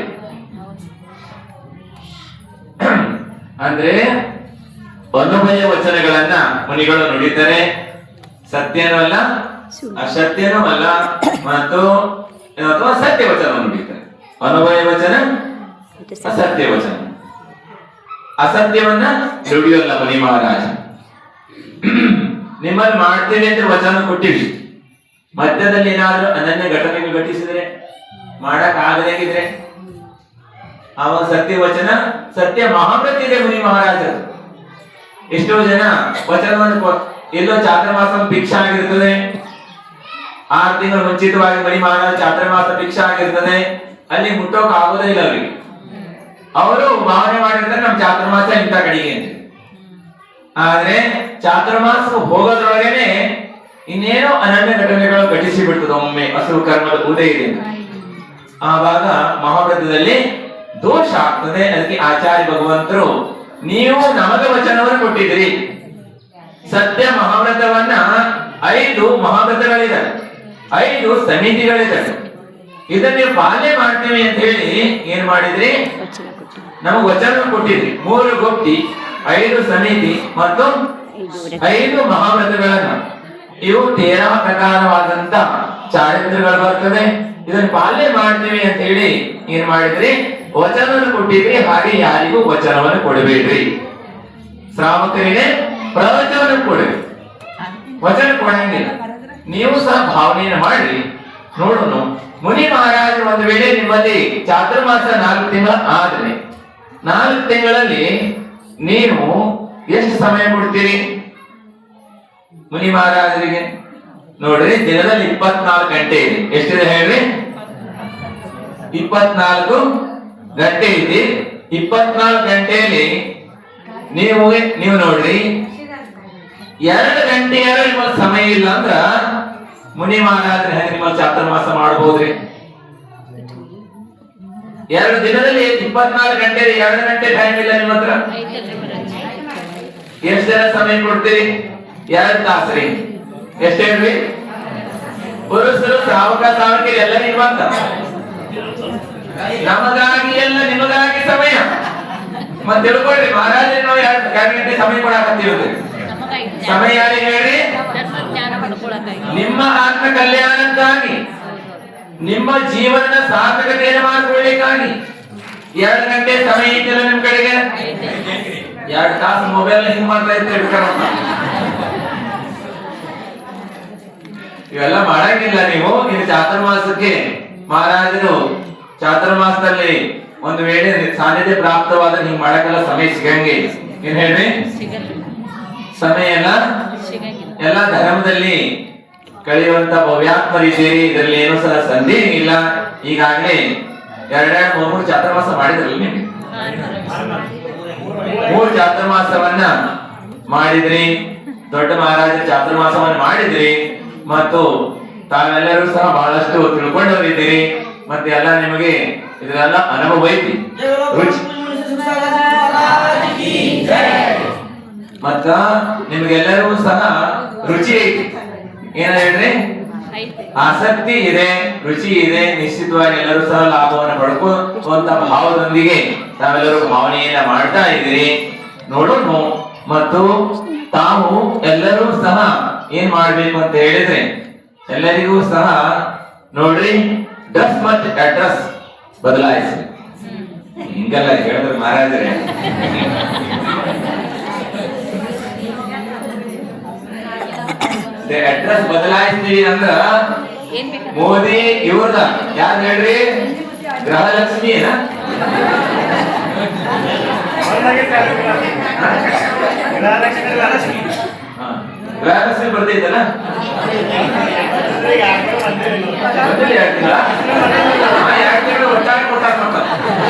ಅಂದ್ರೆ ಅನುಭಯ ವಚನಗಳನ್ನ ಮುನಿಗಳು ನುಡಿತಾರೆ. ಸತ್ಯನೂ ಅಲ್ಲ, ಅಸತ್ಯನೂ ಅಲ್ಲ, ಮತ್ತು ಅಥವಾ ಸತ್ಯ ವಚನ ನುಡಿತಾರೆ. ಅನುಭಯ ವಚನ, ಅಸತ್ಯ ವಚನ. ಅಸತ್ಯವನ್ನ ನುಡಿಯೋಲ್ಲ ಮುನಿ ಮಹಾರಾಜ. ನಿಮ್ಮಲ್ಲಿ ಮಾಡ್ತೇವೆ ಅಂತ ವಚನ ಕೊಟ್ಟಿವಿ, ಮಧ್ಯದಲ್ಲಿ ಏನಾದ್ರೂ ಅನನ್ಯ ಘಟನೆಗಳು ಘಟಿಸಿದ್ರೆ, ಮಾಡಕ್ ಆಗದಾಗಿದ್ರೆ ಅವ ಸತ್ಯ ವಚನ, ಸತ್ಯ ಮಹಾವ್ರತ ಇದೆ ಮುನಿ ಮಹಾರಾಜರು. ಎಷ್ಟೋ ಜನ ವಚನವನ್ನು ಎಲ್ಲೋ ಚಾತುರ್ಮಾಸ ಭಿಕ್ಷಾ ಆಗಿರ್ತದೆ, 6 ತಿಂಗಳು ಮುಂಚಿತವಾಗಿ ಮುನಿ ಮಹಾರಾಜ ಚಾತುರ್ಮಾಸ ಭಿಕ್ಷಾ ಆಗಿರ್ತದೆ, ಅಲ್ಲಿ ಮುಟ್ಟೋಕ್ ಆಗೋದೇ ಇಲ್ಲ ಅವರಿಗೆ. ಅವರು ಭಾವನೆ ಮಾಡಿರ್ತಾರೆ ನಮ್ ಚಾತುರ್ಮಾಸ ಇಂಥ ಕಡೆಗೆ ಅಂತ. ಆದ್ರೆ ಚಾತುರ್ಮಾಸ ಹೋಗೋದ್ರೊಳಗೇನೆ ಇನ್ನೇನೋ ಅನನ್ಯ ಘಟನೆಗಳು ಘಟಿಸಿ ಬಿಡ್ತದೆ. ಒಮ್ಮೆ ಹಸಿರು ಕರ್ಮದ ಉದಯ ಇದೆ, ಆವಾಗ ಮಹಾವ್ರತದಲ್ಲಿ ದೋಷ ಆಗ್ತದೆ. ಅದಕ್ಕೆ ಆಚಾರ್ಯ ಭಗವಂತರು ನೀವು ನಮಗೆ ವಚನವನ್ನು ಕೊಟ್ಟಿದ್ರಿ. ಸತ್ಯ ಮಹಾವ್ರತವನ್ನ 5 ಮಹಾವ್ರತಗಳಿದ್ದಾರೆ, 5 ಸಮಿತಿಗಳಿದ್ದಾರೆ. ಇದನ್ನ ನೀವು ಪಾಲನೆ ಮಾಡ್ತೀವಿ ಅಂತ ಹೇಳಿ ಏನ್ ಮಾಡಿದ್ರಿ? ನಮಗ್ ವಚನ ಕೊಟ್ಟಿದ್ರಿ. 3 ಗುಪ್ತಿ, 5 ಸಮಿತಿ ಮತ್ತು 5 ಮಹಾವ್ರತಗಳನ್ನ. ಇವು 13 ಪ್ರಕಾರವಾದಂತ ಚಾರಿತ್ರಗಳು ಬರ್ತದೆ. ಇದನ್ನ ಪಾಲನೆ ಮಾಡ್ತೀವಿ ಅಂತ ಹೇಳಿ ಏನ್ ಮಾಡಿದ್ರಿ? ವಚನವನ್ನು ಕೊಟ್ಟಿದ್ರಿ. ಹಾಗೆ ಯಾರಿಗೂ ವಚನವನ್ನು ಕೊಡಬೇಡ್ರಿ, ಶ್ರಾವಕರಿಗೆ ಪ್ರವಚನವನ್ನು ಕೊಡ್ರಿ, ವಚನ ಕೊಡಂಗಿಲ್ಲ. ನೀವು ಸಹ ಭಾವನೆಯನ್ನು ಮಾಡ್ರಿ. ನೋಡೋಣ, ಮುನಿ ಮಹಾರಾಜರು ಒಂದು ವೇಳೆ ನಿಮ್ಮಲ್ಲಿ ಚಾತುರ್ಮಾಸ 4 ತಿಂಗಳ ಆದ್ರೆ 4 ತಿಂಗಳಲ್ಲಿ ನೀವು ಎಷ್ಟು ಸಮಯ ಕೊಡ್ತೀರಿ ಮುನಿ ಮಹಾರಾಜರಿಗೆ? ನೋಡ್ರಿ, ದಿನದಲ್ಲಿ 24 ಗಂಟೆ ಇದೆ. ಎಷ್ಟಿದೆ ಹೇಳ್ರಿ? 24 ಗಂಟೆ ಇದೆ. 24 ಗಂಟೆಯಲ್ಲಿ ನೀವು ನೋಡ್ರಿ, 2 ಗಂಟೆಯಾರು ನಿಮ್ಮಲ್ಲಿ ಸಮಯ ಇಲ್ಲ ಅಂದ್ರ ಮುನಿ ಮಹಾರಾಜರು ಹೆಂಗೆ ನಿಮ್ಮಲ್ಲಿ ಚಾತುರ್ಮಾಸ ಮಾಡಬಹುದ್ರಿ? 2 ದಿನದಲ್ಲಿ 24 ಗಂಟೆ, 2 ಗಂಟೆ ಟೈಮ್ ಇಲ್ಲ ನಿಮ್ಮ ಹತ್ರ. ಎಷ್ಟು ಜನ ಸಮಯ ಕೊಡ್ತೀರಿ? 2 ತಾಸು ರೀ. ಎಷ್ಟು ಹೇಳ್ರಿ? ಪುರುಷರು ಶ್ರಾವಕ ಶ್ರಾವಕಿಯರು ಎಲ್ಲ ನಿಮ್ಮಂತ ನಮಗಾಗಿ ಎಲ್ಲ ನಿಮಗಾಗಿ ಸಮಯ. ಮತ್ತೆ ತಿಳ್ಕೊಳ್ರಿ, ಮಹಾರಾಜರು ನಾವು 2 ಗಂಟೆ ಸಮಯ ಕೊಡಾಕತ್ತೀವಿ. ಸಮಯ ಯಾರಿಗೆ ಹೇಳ್ರಿ? ನಿಮ್ಮ ಆತ್ಮ ಕಲ್ಯಾಣಕ್ಕಾಗಿ, ನಿಮ್ಮ ಜೀವನದ ಸಾರ್ಥಕತೆಯನ್ನು ಮಾಡಿಕೊಳ್ಳಿಕ್ಕಾಗಿ 2 ಗಂಟೆ ಸಮಯ ಇದ್ದಿಲ್ಲ ನಿಮ್ ಕಡೆಗೆ. 2 ತಾಸು ಮೊಬೈಲ್ ಹಿಂಗ್ ಮಾಡ್ತಾ ಇರ್ತೀರಿ. ಇವೆಲ್ಲ ಮಾಡಂಗಿಲ್ಲ ನೀವು. ಇದು ಚಾತುರ್ಮಾಸಕ್ಕೆ ಮಹಾರಾಜರು ಚಾತುರ್ಮಾಸದಲ್ಲಿ ಒಂದು ವೇಳೆ ಸಾನ್ನಿಧ್ಯ ಪ್ರಾಪ್ತವಾದ ಹಿಂಗ್ ಮಾಡಕ್ಕೆಲ್ಲ ಸಮಯ ಸಿಗಂಗೆ. ಏನ್ ಹೇಳ್ರಿ? ಸಮಯ ಎಲ್ಲ ಧರ್ಮದಲ್ಲಿ ಕಳೆಯುವಂತ ಭವ್ಯಾತ್ಮರಿದ್ದೀರಿ. ಇದರಲ್ಲಿ ಏನೂ ಸಹ ಸಂದೇಹ ಇಲ್ಲ. ಈಗಾಗಲೇ 2-3 ಚಾತುರ್ಮಾಸ ಮಾಡಿದ್ರಲ್ಲ ನಿಮಗೆ. 3 ಚಾತುರ್ಮಾಸವನ್ನ ಮಾಡಿದ್ರಿ. ದೊಡ್ಡ ಮಹಾರಾಜ ಚಾತುರ್ಮಾಸವನ್ನು ಮಾಡಿದ್ರಿ ಮತ್ತು ತಾವೆಲ್ಲರೂ ಸಹ ಬಹಳಷ್ಟು ತಿಳ್ಕೊಂಡವರಿದ್ದೀರಿ. ಮತ್ತೆ ಎಲ್ಲ ನಿಮಗೆ ಇದರೆಲ್ಲ ಅನುಭವ ಐತಿ, ರುಚಿ ಮತ್ತ ನಿಮ್ಗೆಲ್ಲರಿಗೂ ಸಹ ರುಚಿ ಐತಿ. ಏನ ಹೇಳ್ರಿ? ಆಸಕ್ತಿ ಇದೆ, ರುಚಿ ಇದೆ. ನಿಶ್ಚಿತವಾಗಿ ಎಲ್ಲರೂ ಸಹ ಲಾಭವನ್ನು ಪಡ್ಕೊಳ್ಳುವಂತ ಭಾವದೊಂದಿಗೆ ತಾವೆಲ್ಲರೂ ಭಾವನೆಯನ್ನ ಮಾಡ್ತಾ ಇದ್ದೀರಿ. ನೋಡೋಣ, ಮತ್ತು ತಾವು ಎಲ್ಲರೂ ಸಹ ಏನ್ ಮಾಡ್ಬೇಕು ಅಂತ ಹೇಳಿದ್ರೆ, ಎಲ್ಲರಿಗೂ ಸಹ ನೋಡ್ರಿ, ಡ್ರೆಸ್ ಮತ್ತು ಅಡ್ರೆಸ್ ಬದಲಾಯಿಸಿ. ಹಿಂಗೆಲ್ಲ ಹೇಳಿದ್ರು ಮಹಾರಾಜರೇ. ಅಡ್ರೆಸ್ ಬದಲಾಯಿಸ್ತೀವಿ ಅಂದ್ರ ಮೋದಿ ಇವ್ರದ ಯಾರು ಹೇಳ್ರಿ? ಗೃಹಲಕ್ಷ್ಮಿ ಏನ ಗೃಹಲಕ್ಷ್ಮಿ ಬರ್ತಿದ್ದಲ್ಲ ಒಟ್ಟಾಗಿ ಕೊಟ್ಟಾಕ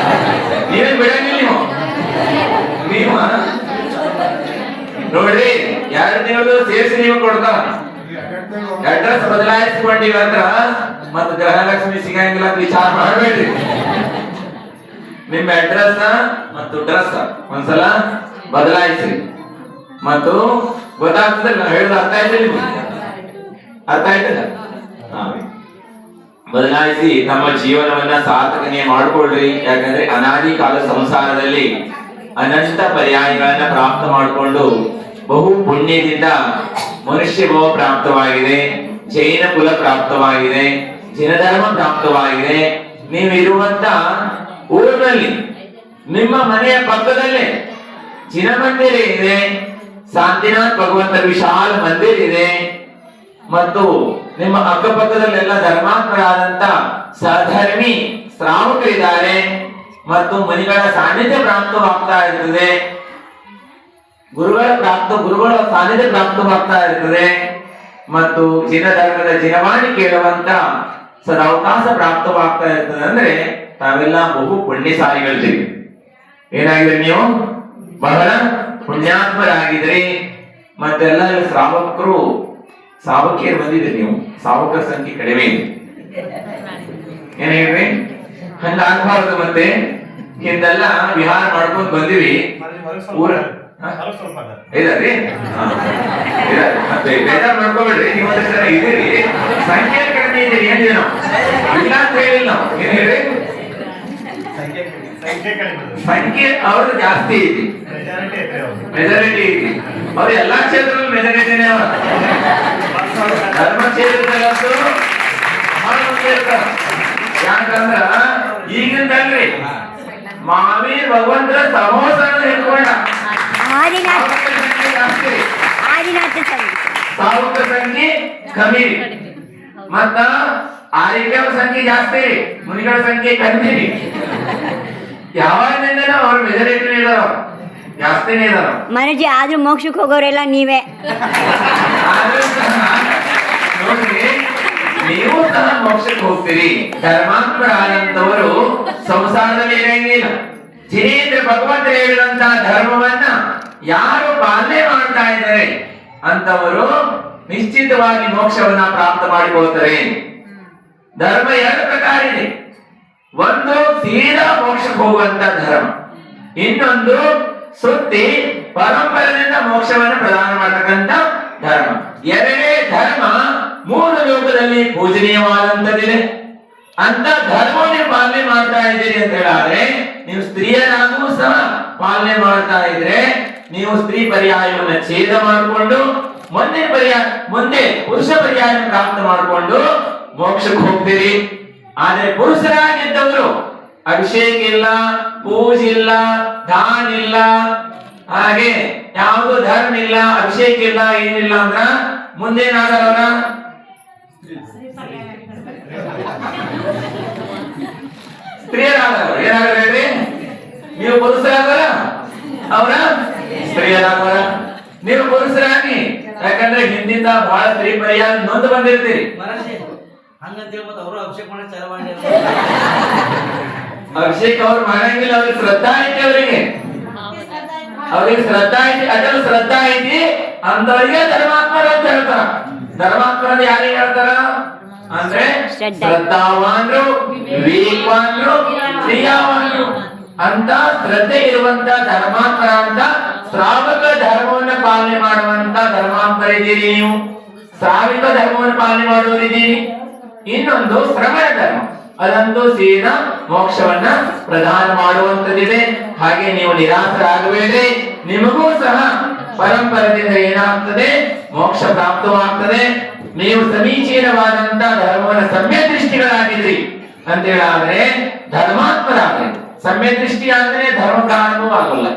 ನೀವೇನ್ ಬಿಡಂಗಿಲ್ಲ ನೀವು ನೋಡ್ರಿ 2 ತಿಂಗಳು ಸೇರಿಸಿ ನೀವು ಕೊಡ್ತಾರ. ಅಡ್ರೆಸ್ ಬದಲಾಯಿಸ್ಕೊಂಡಿವ ಅಂದ್ರ ಮತ್ತ ಗೃಹಲಕ್ಷ್ಮಿ ಸಿಗಂಗಿಲ್ಲ ಅಂತ ವಿಚಾರ ಮಾಡ್ಬೇಡ್ರಿ. ನಿಮ್ಮ ಅಡ್ರೆಸ್ ಮತ್ತು ಡ್ರೆಸ್ ಒಂದ್ಸಲ ಬದಲಾಯಿಸಿ ಮತ್ತು ಗೊತ್ತಾಗ್ತದೆ. ನಾವು ಹೇಳಿದ ಅರ್ಥ ಆಯ್ತು ನಿಮ್ಗೆ? ಅರ್ಥ ಆಯ್ತದ? ಬದಲಾಯಿಸಿ ತಮ್ಮ ಜೀವನವನ್ನ ಸಾರ್ಥಕನೇ ಮಾಡ್ಕೊಳ್ರಿ. ಯಾಕಂದ್ರೆ ಅನಾದಿ ಕಾಲ ಸಂಸಾರದಲ್ಲಿ ಅನಂತ ಪರ್ಯಾಯಗಳನ್ನ ಪ್ರಾಪ್ತ ಮಾಡಿಕೊಂಡು ಬಹು ಪುಣ್ಯದಿಂದ ಮನುಷ್ಯ ಭಾವ ಪ್ರಾಪ್ತವಾಗಿದೆ, ಜೈನ ಕುಲ ಪ್ರಾಪ್ತವಾಗಿದೆ, ಜಿನಧರ್ಮ ಪ್ರಾಪ್ತವಾಗಿದೆ. ನೀವಿರುವಂತ ಊರಿನಲ್ಲಿ ನಿಮ್ಮ ಮನೆಯ ಪಕ್ಕದಲ್ಲೇ ಜಿನ ಮಂದಿರ ಇದೆ, ಶಾಂತಿನಾಥ್ ಭಗವಂತರ ವಿಶಾಲ ಮಂದಿರ ಇದೆ ಮತ್ತು ನಿಮ್ಮ ಅಕ್ಕಪಕ್ಕದಲ್ಲೆಲ್ಲ ಧರ್ಮಾತ್ಮರಾದಂತ ಸಹಧರ್ಮಿ ಶ್ರಾವಕರಿದ್ದಾರೆ ಮತ್ತು ಮನಿಗಳ ಸಾನ್ನಿಧ್ಯ ಪ್ರಾಪ್ತವಾಗ್ತಾ ಇರ್ತದೆ. ಗುರುಗಳ ಸಾನ್ನಿಧ್ಯ ಪ್ರಾಪ್ತವಾಗ್ತಾ ಇರ್ತದೆ ಮತ್ತು ಜಿನ ಧರ್ಮದ ಜಿನವಾಣಿ ಕೇಳುವಂತ ಸದಾವಕಾಶ ಪ್ರಾಪ್ತವಾಗ್ತಾ ಇರ್ತದೆ. ಅಂದ್ರೆ ತಾವೆಲ್ಲ ಬಹು ಪುಣ್ಯಶಾಲಿಗಳಿದ್ದೀರಿ. ಏನಾಗಿದ್ರಿ ನೀವು? ಬಹಳ ಪುಣ್ಯಾತ್ಮರಾಗಿದ್ರಿ. ಮತ್ತೆಲ್ಲ ಸಾವಕಿಯರು ಬಂದಿದ್ರಿ. ನೀವು ಸಾವಕರ ಸಂಖ್ಯೆ ಕಡಿಮೆ ಇದೆ. ಏನ್ ಹೇಳ್ರಿ? ಹಂಗ ಆಗ್ಬಾರ್ದು. ಮತ್ತೆ ಹಿಂದೆಲ್ಲ ವಿಹಾರ ಮಾಡ್ಕೊಂಡ್ ಬಂದಿವಿ. ಊರ ಇದ್ರಿ ಮತ್ತೆ ಬೇಜಾರ್ ಮಾಡ್ಕೋಬೇಡ್ರಿ. ನೀವು ಇದೀರಿ, ಸಂಖ್ಯೆ ಕಡಿಮೆ ಇದೀರಿ. ಏನಿದೆ ನಾವು ಇಲ್ಲ ಅಂತ ಹೇಳಿಲ್ಲ. ನಾವು ಏನ್ ಹೇಳ್ರಿ? ಸಂಖ್ಯೆ ಅವ್ರದ್ದು ಜಾಸ್ತಿ ಐತಿ, ಮೆಜಾರಿಟಿ ಐತಿ. ಅವ್ರು ಎಲ್ಲಾ ಕ್ಷೇತ್ರದಲ್ಲಿ ಮೆಜಾರಿಟಿನೇ. ಅವ್ರ ಧರ್ಮ ಕ್ಷೇತ್ರದಲ್ಲಂತೂ ಬಹಳ ಮಂದಿ ಇರ್ತಾರ. ಯಾಕಂದ್ರ ಈಗಿಂದಲ್ರಿ ಮಹಾವೀರ್ ಭಗವಂತರ ಸಮೋಸನ ಹಿಡ್ಕೊಂಡ ಸಾವಕ ಸಂಖ್ಯೆ ಕಮ್ಮಿ ಮತ್ತ ಆರೋಗ್ಯ ಸಂಖ್ಯೆ ಜಾಸ್ತಿ, ಮುನಿಗಳ ಸಂಖ್ಯೆ ಕಮ್ಮಿ. ಯಾವಾಗಿಂದ ಅವ್ರ ಮೆಜಾರಿಟಿ ಇದಾರ, ಜಾಸ್ತಿನೇ ಇದಾರ. ಮನಜಿ ಆದ್ರೂ ಮೋಕ್ಷಕ್ಕೆ ಹೋಗೋರೆಲ್ಲ ನೀವೇ. ನೋಡ್ರಿ, ನೀವು ಸಹ ಮೋಕ್ಷಕ್ಕೆ ಹೋಗ್ತೀರಿ. ಧರ್ಮಾತ್ಮರಾದಂತವರು ಸಂಸಾರದಲ್ಲಿ ಇರಂಗಿಲ್ಲ. ಜಿನೇಂದ್ರ ಭಗವಂತರು ಹೇಳಿದಂತ ಧರ್ಮವನ್ನ ಯಾರು ಪಾಲನೆ ಮಾಡ್ತಾ ಇದ್ದಾರೆ ಅಂತವರು ನಿಶ್ಚಿತವಾಗಿ ಮೋಕ್ಷವನ್ನ ಪ್ರಾಪ್ತ ಮಾಡಿಕೊಳ್ತಾರೆ. ಧರ್ಮ 2 ಪ್ರಕಾರ ಇದೆ. ಒಂದು ಸೀದಾ ಮೋಕ್ಷಕ್ಕೆ ಹೋಗುವಂತ ಧರ್ಮ, ಇನ್ನೊಂದು ಸುತ್ತಿ ಪರಂಪರೆಯಿಂದ ಮೋಕ್ಷವನ್ನು ಪ್ರದಾನ ಮಾಡತಕ್ಕಂತ ಧರ್ಮ. ಎರಡನೇ ಧರ್ಮ 3 ಲೋಕದಲ್ಲಿ ಪೂಜನೀಯವಾದಂತದಿದೆ. ಅಂತ ಧರ್ಮವನ್ನು ಪಾಲನೆ ಮಾಡ್ತಾ ಇದ್ದೀರಿ ಅಂತ ಹೇಳಾದ್ರೆ, ನೀವು ಸ್ತ್ರೀಯರಾಗೂ ಸಹ ಪಾಲನೆ ಮಾಡ್ತಾ ಇದ್ರೆ ನೀವು ಸ್ತ್ರೀ ಪರ್ಯಾಯವನ್ನು ಛೇದ ಮಾಡಿಕೊಂಡು ಮುಂದೆ ಪುರುಷ ಪರ್ಯಾಯ ಪ್ರಾಪ್ತ ಮಾಡಿಕೊಂಡು ಮೋಕ್ಷಕ್ಕೆ ಹೋಗ್ತೀರಿ. ಆದ್ರೆ ಪುರುಷರಾಗಿದ್ದವರು ಅಭಿಷೇಕ ಇಲ್ಲ, ಪೂಜೆ ಇಲ್ಲ, ದಾನ ಇಲ್ಲ, ಹಾಗೆ ಯಾವುದು ಧರ್ಮ ಇಲ್ಲ, ಅಭಿಷೇಕ ಇಲ್ಲ, ಏನಿಲ್ಲ ಅಂದ್ರ ಮುಂದೇನಾದವರ ಸ್ತ್ರೀಯರಾದವರು ಏನಾಗಲ್ಲ ಹೇಳ್ರಿ? ನೀವು ಪುರುಷರಾದವರ, ಅವರ ಸ್ತ್ರೀಯರಾದವರ. ನೀವು ಪುರುಷರಾಗಿ, ಯಾಕಂದ್ರೆ ಹಿಂದಿಂದ ಬಹಳ ಸ್ತ್ರೀ ಪರ್ಯಾಯ ನೊಂದು ಬಂದಿರ್ತೀರಿ. ಅಭಿಷೇಕ ಅವ್ರು ಮಾಡಂಗಿಲ್ಲ. ಅವ್ರಿಗೆ ಶ್ರದ್ಧಾ ಐತಿ, ಅವ್ರಿಗೆ ಶ್ರದ್ಧಾ ಐತಿ, ಅಟಲ್ ಶ್ರದ್ಧಾ ಐತಿ ಅಂತವರಿಗೆ ಧರ್ಮಾತ್ಮರ ಅಂತ ಹೇಳ್ತಾರ. ಧರ್ಮಾತ್ಮರ ಯಾರಿಗೆ ಹೇಳ್ತಾರ ಅಂದ್ರೆ ಶ್ರದ್ಧಾವಾನ್ರು, ವಿವೇಕವಾನ್ರು, ಕ್ರಿಯಾವಾನ್ರು ಅಂತ ಶ್ರದ್ಧೆ ಇರುವಂತ ಧರ್ಮಾತ್ಮರ ಅಂತ ಶ್ರಾವಕ ಧರ್ಮವನ್ನು ಪಾಲನೆ ಮಾಡುವಂತ ಧರ್ಮಾತ್ಮರ ಇದ್ದೀರಿ. ನೀವು ಶ್ರಾವಿಕ ಧರ್ಮವನ್ನು ಪಾಲನೆ ಮಾಡುವರಿದ್ದೀರಿ. ಇನ್ನೊಂದು ಶ್ರವಣ ಧರ್ಮ, ಅದಂತೂ ಸೀದಾ ಮೋಕ್ಷವನ್ನ ಪ್ರದಾನ ಮಾಡುವಂತದಿದೆ. ಹಾಗೆ ನೀವು ನಿರಾಸರಾಗಬೇಡಿ. ನಿಮಗೂ ಸಹ ಪರಂಪರೆಯಿಂದ ಏನಾಗ್ತದೆ? ಮೋಕ್ಷ ಪ್ರಾಪ್ತವಾಗ್ತದೆ. ನೀವು ಸಮೀಚೀನವಾದಂತ ಧರ್ಮವನ್ನ ಸಮ್ಯ ದೃಷ್ಟಿಗಳಾಗಿದ್ರಿ ಅಂತ ಹೇಳಾದ್ರೆ ಧರ್ಮಾತ್ಮರಾಗ್ರಿ. ಸಮ್ಯ ದೃಷ್ಟಿ ಆದ್ರೆ ಧರ್ಮ ಕಾರಣವೂ ಆಗೋಲ್ಲ.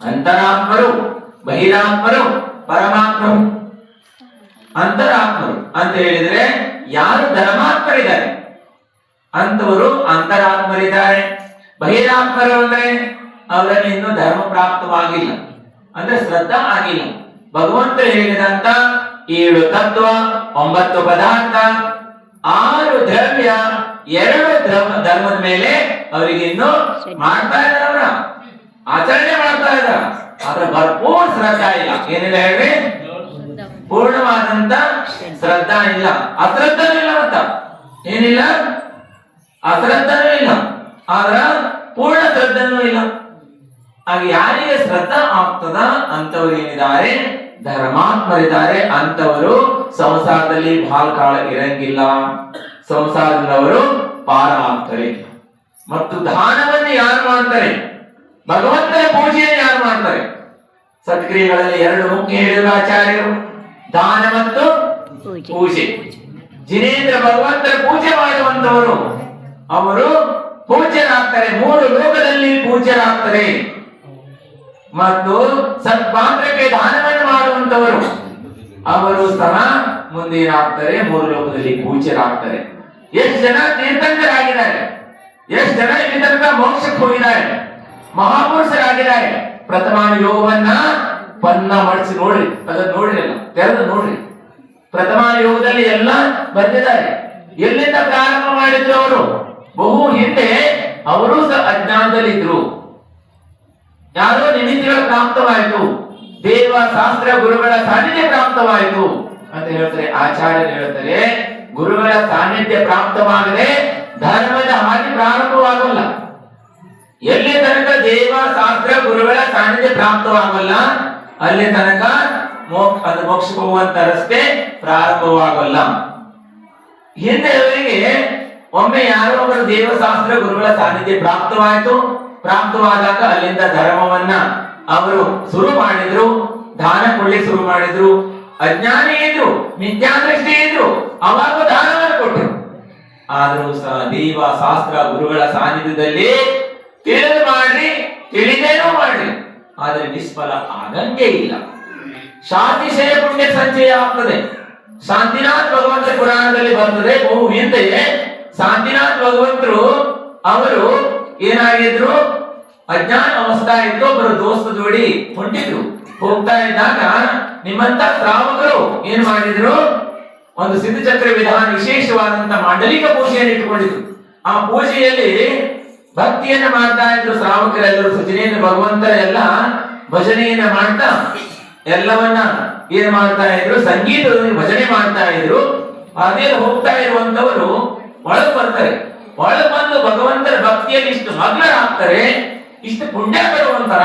ಅಂತರಾತ್ಮರು, ಬಹಿರಾತ್ಮರು, ಪರಮಾತ್ಮರು. ಅಂತರಾತ್ಮರು ಅಂತ ಹೇಳಿದ್ರೆ ಯಾರು ಧರ್ಮಾತ್ಮರಿದ್ದಾರೆ ಅಂತವರು ಅಂತರಾತ್ಮರಿದ್ದಾರೆ. ಬಹಿರಾತ್ಮರು ಅಂದ್ರೆ ಅವರಲ್ಲಿ ಇನ್ನೂ ಧರ್ಮ ಪ್ರಾಪ್ತವಾಗಿಲ್ಲ, ಅಂದ್ರೆ ಶ್ರದ್ಧಾ ಆಗಿಲ್ಲ. ಭಗವಂತರು ಹೇಳಿದಂತ 7 ತತ್ವ, 9 ಪದಾರ್ಥ, 6 ದ್ರವ್ಯ, 2 ಧರ್ಮದ ಮೇಲೆ ಅವರಿಗೆ ಇನ್ನು ಮಾಡ್ತಾ ಇದ್ದಾರೆ, ಅವರ ಆಚರಣೆ ಮಾಡ್ತಾ ಇದ್ದಾರೆ. ಆದ್ರೆ ಭರ್ಪೂರ್ ಶ್ರದ್ಧಾ ಇಲ್ಲ. ಏನಿಲ್ಲ ಹೇಳ್ರಿ? ಪೂರ್ಣವಾದಂತ ಶ್ರದ್ಧಾ ಇಲ್ಲ, ಅಶ್ರದ್ಧನೂ ಇಲ್ಲ. ಮತ್ತ ಏನಿಲ್ಲ? ಅಶ್ರದ್ಧನೂ ಇಲ್ಲ, ಆದ್ರ ಪೂರ್ಣ ಶ್ರದ್ಧನೂ ಇಲ್ಲ. ಹಾಗೆ ಯಾರಿಗೆ ಶ್ರದ್ಧಾ ಆಗ್ತದ ಅಂತವ್ರು ಏನಿದ್ದಾರೆ? ಧರ್ಮಾತ್ಮರಿದ್ದಾರೆ. ಅಂತವರು ಸಂಸಾರದಲ್ಲಿ ಬಹಳ ಕಾಲ ಇರಂಗಿಲ್ಲ, ಸಂಸಾರದವರು ಪಾರ ಆಗ್ತಾರೆ. ಮತ್ತು ದಾನವನ್ನು ಯಾರು ಮಾಡ್ತಾರೆ? ಭಗವಂತನ ಪೂಜೆಯನ್ನು ಯಾರು ಮಾಡ್ತಾರೆ? ಸತ್ಕ್ರಿಯೆಗಳಲ್ಲಿ 2 ಮುಖ್ಯ ಹೇಳಿದರು ಆಚಾರ್ಯರು, ದಾನ ಮತ್ತು ಪೂಜೆ. ಜಿನೇಂದ್ರ ಭಗವಂತನ ಪೂಜೆ ಮಾಡುವಂತವರು ಅವರು ಪೂಜ್ಯರಾಗ್ತಾರೆ, 3 ಲೋಕದಲ್ಲಿ ಪೂಜ್ಯರಾಗ್ತಾರೆ. ಮತ್ತು ಸತ್ಪಾತ್ರಕ್ಕೆ ದಾನವನ್ನು ಮಾಡುವಂತವರು ಅವರು ಸಹ ಮುಂದೇನಾಗ್ತಾರೆ? 3 ಲೋಕದಲ್ಲಿ ಪೂಜ್ಯರಾಗ್ತಾರೆ. ಎಷ್ಟು ಜನ ತೀರ್ಥಂಕರಾಗಿದ್ದಾರೆ, ಎಷ್ಟು ಜನ ಇಲ್ಲಿ ತನಕ ಮೋಕ್ಷಕ್ಕೆ ಹೋಗಿದ್ದಾರೆ, ಮಹಾಪುರುಷರಾಗಿದ್ದಾರೆ. ಪ್ರಥಮಾನ ಯೋಗವನ್ನ ಪನ್ನ ಮಾಡಿಸಿ ನೋಡ್ರಿ, ಅದನ್ನ ನೋಡ್ರಿ, ಅಲ್ಲ ತೆರೆದು ನೋಡ್ರಿ. ಪ್ರಥಮಾನ ಯೋಗದಲ್ಲಿ ಎಲ್ಲ ಬಂದಿದ್ದಾರೆ. ಎಲ್ಲಿಂದ ಪ್ರಾರಂಭ ಮಾಡಿದ್ರು ಅವರು? ಬಹು ಹಿಂದೆ ಅವರು ಸಹ ಅಜ್ಞಾನದಲ್ಲಿ ಇದ್ರು. ಯಾರೋ ನಿಮಿತ್ತಗಳ ಪ್ರಾಪ್ತವಾಯಿತು, ದೇವ ಶಾಸ್ತ್ರ ಗುರುಗಳ ಸಾನ್ನಿಧ್ಯ ಪ್ರಾಪ್ತವಾಯಿತು ಅಂತ ಹೇಳ್ತಾರೆ ಆಚಾರ್ಯರು. ಹೇಳ್ತಾರೆ ಗುರುಗಳ ಸಾನ್ನಿಧ್ಯ ಪ್ರಾಪ್ತವಾಗದೆ ಧರ್ಮದ ಹಾದಿ ಪ್ರಾರಂಭವಾಗಲ್ಲ. ಎಲ್ಲಿ ತನಕ ದೇವ ಶಾಸ್ತ್ರ ಗುರುಗಳ ಸಾನ್ನಿಧ್ಯ ಪ್ರಾಪ್ತವಾಗಲ್ಲ ಅಲ್ಲಿ ತನಕ ಮೋಕ್ಷಕ್ಕೆ ಹೋಗುವಂತ ರಸ್ತೆ ಪ್ರಾರಂಭವಾಗಲ್ಲ. ಹಿಂದೆ ಅವರಿಗೆ ಒಮ್ಮೆ ಯಾರೋ ಒಬ್ಬರು ದೇವಶಾಸ್ತ್ರ ಗುರುಗಳ ಸಾನ್ನಿಧ್ಯ ಪ್ರಾಪ್ತವಾದಾಗ ಅಲ್ಲಿಂದ ಧರ್ಮವನ್ನ ಅವರು ಶುರು ಮಾಡಿದ್ರು, ದಾನ ಕೊಡ್ಲಿಕ್ಕೆ ಶುರು ಮಾಡಿದ್ರು. ಅಜ್ಞಾನಿ ಇದ್ರು, ಮಿಥ್ಯಾದೃಷ್ಟಿ ಇದ್ರು, ಅವಾಗ ದಾನವನ್ನು ಕೊಟ್ಟರು. ಆದರೂ ಸಹ ದೇವ ಶಾಸ್ತ್ರ ಗುರುಗಳ ಸಾನ್ನಿಧ್ಯದಲ್ಲಿ ತಿಳಿದು ಮಾಡ್ರಿ, ತಿಳಿದೇನೋ ಮಾಡ್ರಿ, ಆದ್ರೆ ನಿಷ್ಫಲ ಆಗಂಗೆ ಇಲ್ಲ. ಶಾಂತಿಶಯ ಪುಣ್ಯ ಸಂಚಯ ಆಗ್ತದೆ. ಶಾಂತಿನಾಥ್ ಭಗವಂತ ಪುರಾಣದಲ್ಲಿ ಬರ್ತದೆ. ಬಹು ಹಿಂದೆ ಶಾಂತಿನಾಥ್ ಭಗವಂತರು ಅವರು ಏನಾಗಿದ್ರು? ಅಜ್ಞಾನ ಅವಸ್ಥಾ ಇದ್ದು ಒಬ್ಬರು ದೋಸ್ತ ಜೋಡಿ ಹೊಂಟಿದ್ರು. ಹೋಗ್ತಾ ಇದ್ದಾಗ ನಿಮ್ಮಂತ ಶ್ರಾವಕರು ಏನ್ ಮಾಡಿದ್ರು? ಒಂದು ಸಿದ್ಧಚಕ್ರ ವಿಧಾನ ವಿಶೇಷವಾದಂತ ಮಾಂಡಲಿಕ ಪೂಜೆಯನ್ನು ಇಟ್ಟುಕೊಂಡಿದ್ರು. ಆ ಪೂಜೆಯಲ್ಲಿ ಭಕ್ತಿಯನ್ನ ಮಾಡ್ತಾ ಇದ್ರು ಶ್ರಾವಕರೆಲ್ಲರೂ. ಸುಜಿನೇಂದ್ರ ಭಗವಂತರ ಎಲ್ಲ ಭಜನೆಯನ್ನ ಮಾಡ್ತಾ ಎಲ್ಲವನ್ನ ಏನ್ ಮಾಡ್ತಾ ಇದ್ರು? ಸಂಗೀತದಲ್ಲಿ ಭಜನೆ ಮಾಡ್ತಾ ಇದ್ರು. ಅದೇ ಹೋಗ್ತಾ ಇರುವಂತವರು ಒಳಗ್ ಬರ್ತಾರೆ. ಒಳಗ್ ಬಂದು ಭಗವಂತರ ಭಕ್ತಿಯಲ್ಲಿ ಇಷ್ಟು ಮಗ್ನರಾಗ್ತಾರೆ, ಇಷ್ಟು ಪುಣ್ಯ ಬರುವಂತರ.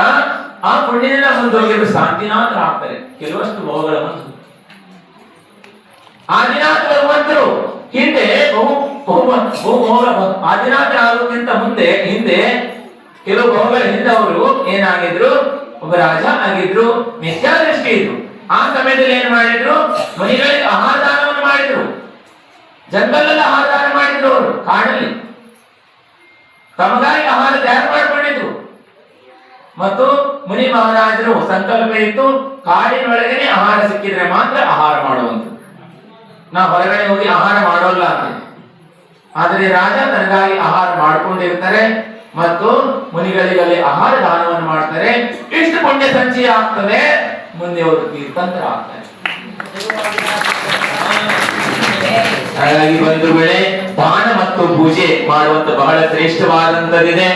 ಆ ಪುಣ್ಯದಿಂದ ಮುಂದೋಗಿದ್ರು ಶಾಂತಿನಾಥರು ಆಗ್ತಾರೆ. ಕೆಲವಷ್ಟು ಭೋಗಗಳ ಮುಂದೆ ಆದಿನಾಥ ಭಗವಂತರು ಹಿಂದೆ ಆದಿನಾಥ ಆಗೋಕ್ಕಿಂತ ಹಿಂದೆ ಕೆಲವು ಭೋಗಗಳ ಹಿಂದೆ ಅವರು ಏನಾಗಿದ್ರು? ಒಬ್ಬ ರಾಜ ಆಗಿದ್ರು, ಮಿಥ್ಯಾದೃಷ್ಟಿ ಇದ್ರು. ಆ ಸಮಯದಲ್ಲಿ ಏನ್ ಮಾಡಿದ್ರು? ಮಹಿಳೆಗಳಿಗೆ ಆಹಾರ ದಾನವನ್ನು ಮಾಡಿದ್ರು. ಜಂಗಲಲ್ಲಿ ಆಹಾರ ದಾನ ಮಾಡಿದ್ರು. ಅವರು ಕಾಡಲ್ಲಿ ತಮಗಾಗಿ ಆಹಾರ ತಯಾರು ಮಾಡಿಕೊಂಡಿದ್ರು. ಮತ್ತು ಮುನಿ ಮಹಾರಾಜರು ಸಂಕಲ್ಪ ಇತ್ತು, ಕಾಡಿನೊಳಗನೆ ಆಹಾರ ಸಿಕ್ಕಿದ್ರೆ ಮಾತ್ರ ಆಹಾರ ಮಾಡುವಂತ, ನಾವು ಹೊರಗಡೆ ಹೋಗಿ ಆಹಾರ ಮಾಡೋಲ್ಲ ಅಂತ. ಆದ್ರೆ ರಾಜ ತನಗಾಗಿ ಆಹಾರ ಮಾಡ್ಕೊಂಡಿರ್ತಾರೆ ಮತ್ತು ಮುನಿಗಳಿಗಲ್ಲಿ ಆಹಾರ ದಾನವನ್ನು ಮಾಡ್ತಾರೆ. ಇಷ್ಟು ಪುಣ್ಯ ಸಂಚಯ ಆಗ್ತದೆ, ಮುಂದೆ ಅವರು ತೀರ್ಥಂಕರ ಆಗ್ತಾರೆ. ಹಾಗಾಗಿ ಒಂದು ವೇಳೆ ದಾನ ಮತ್ತು ಪೂಜೆ ಮಾಡುವಂತ ಬಹಳ ಶ್ರೇಷ್ಠವಾದಂತದಿದೆ.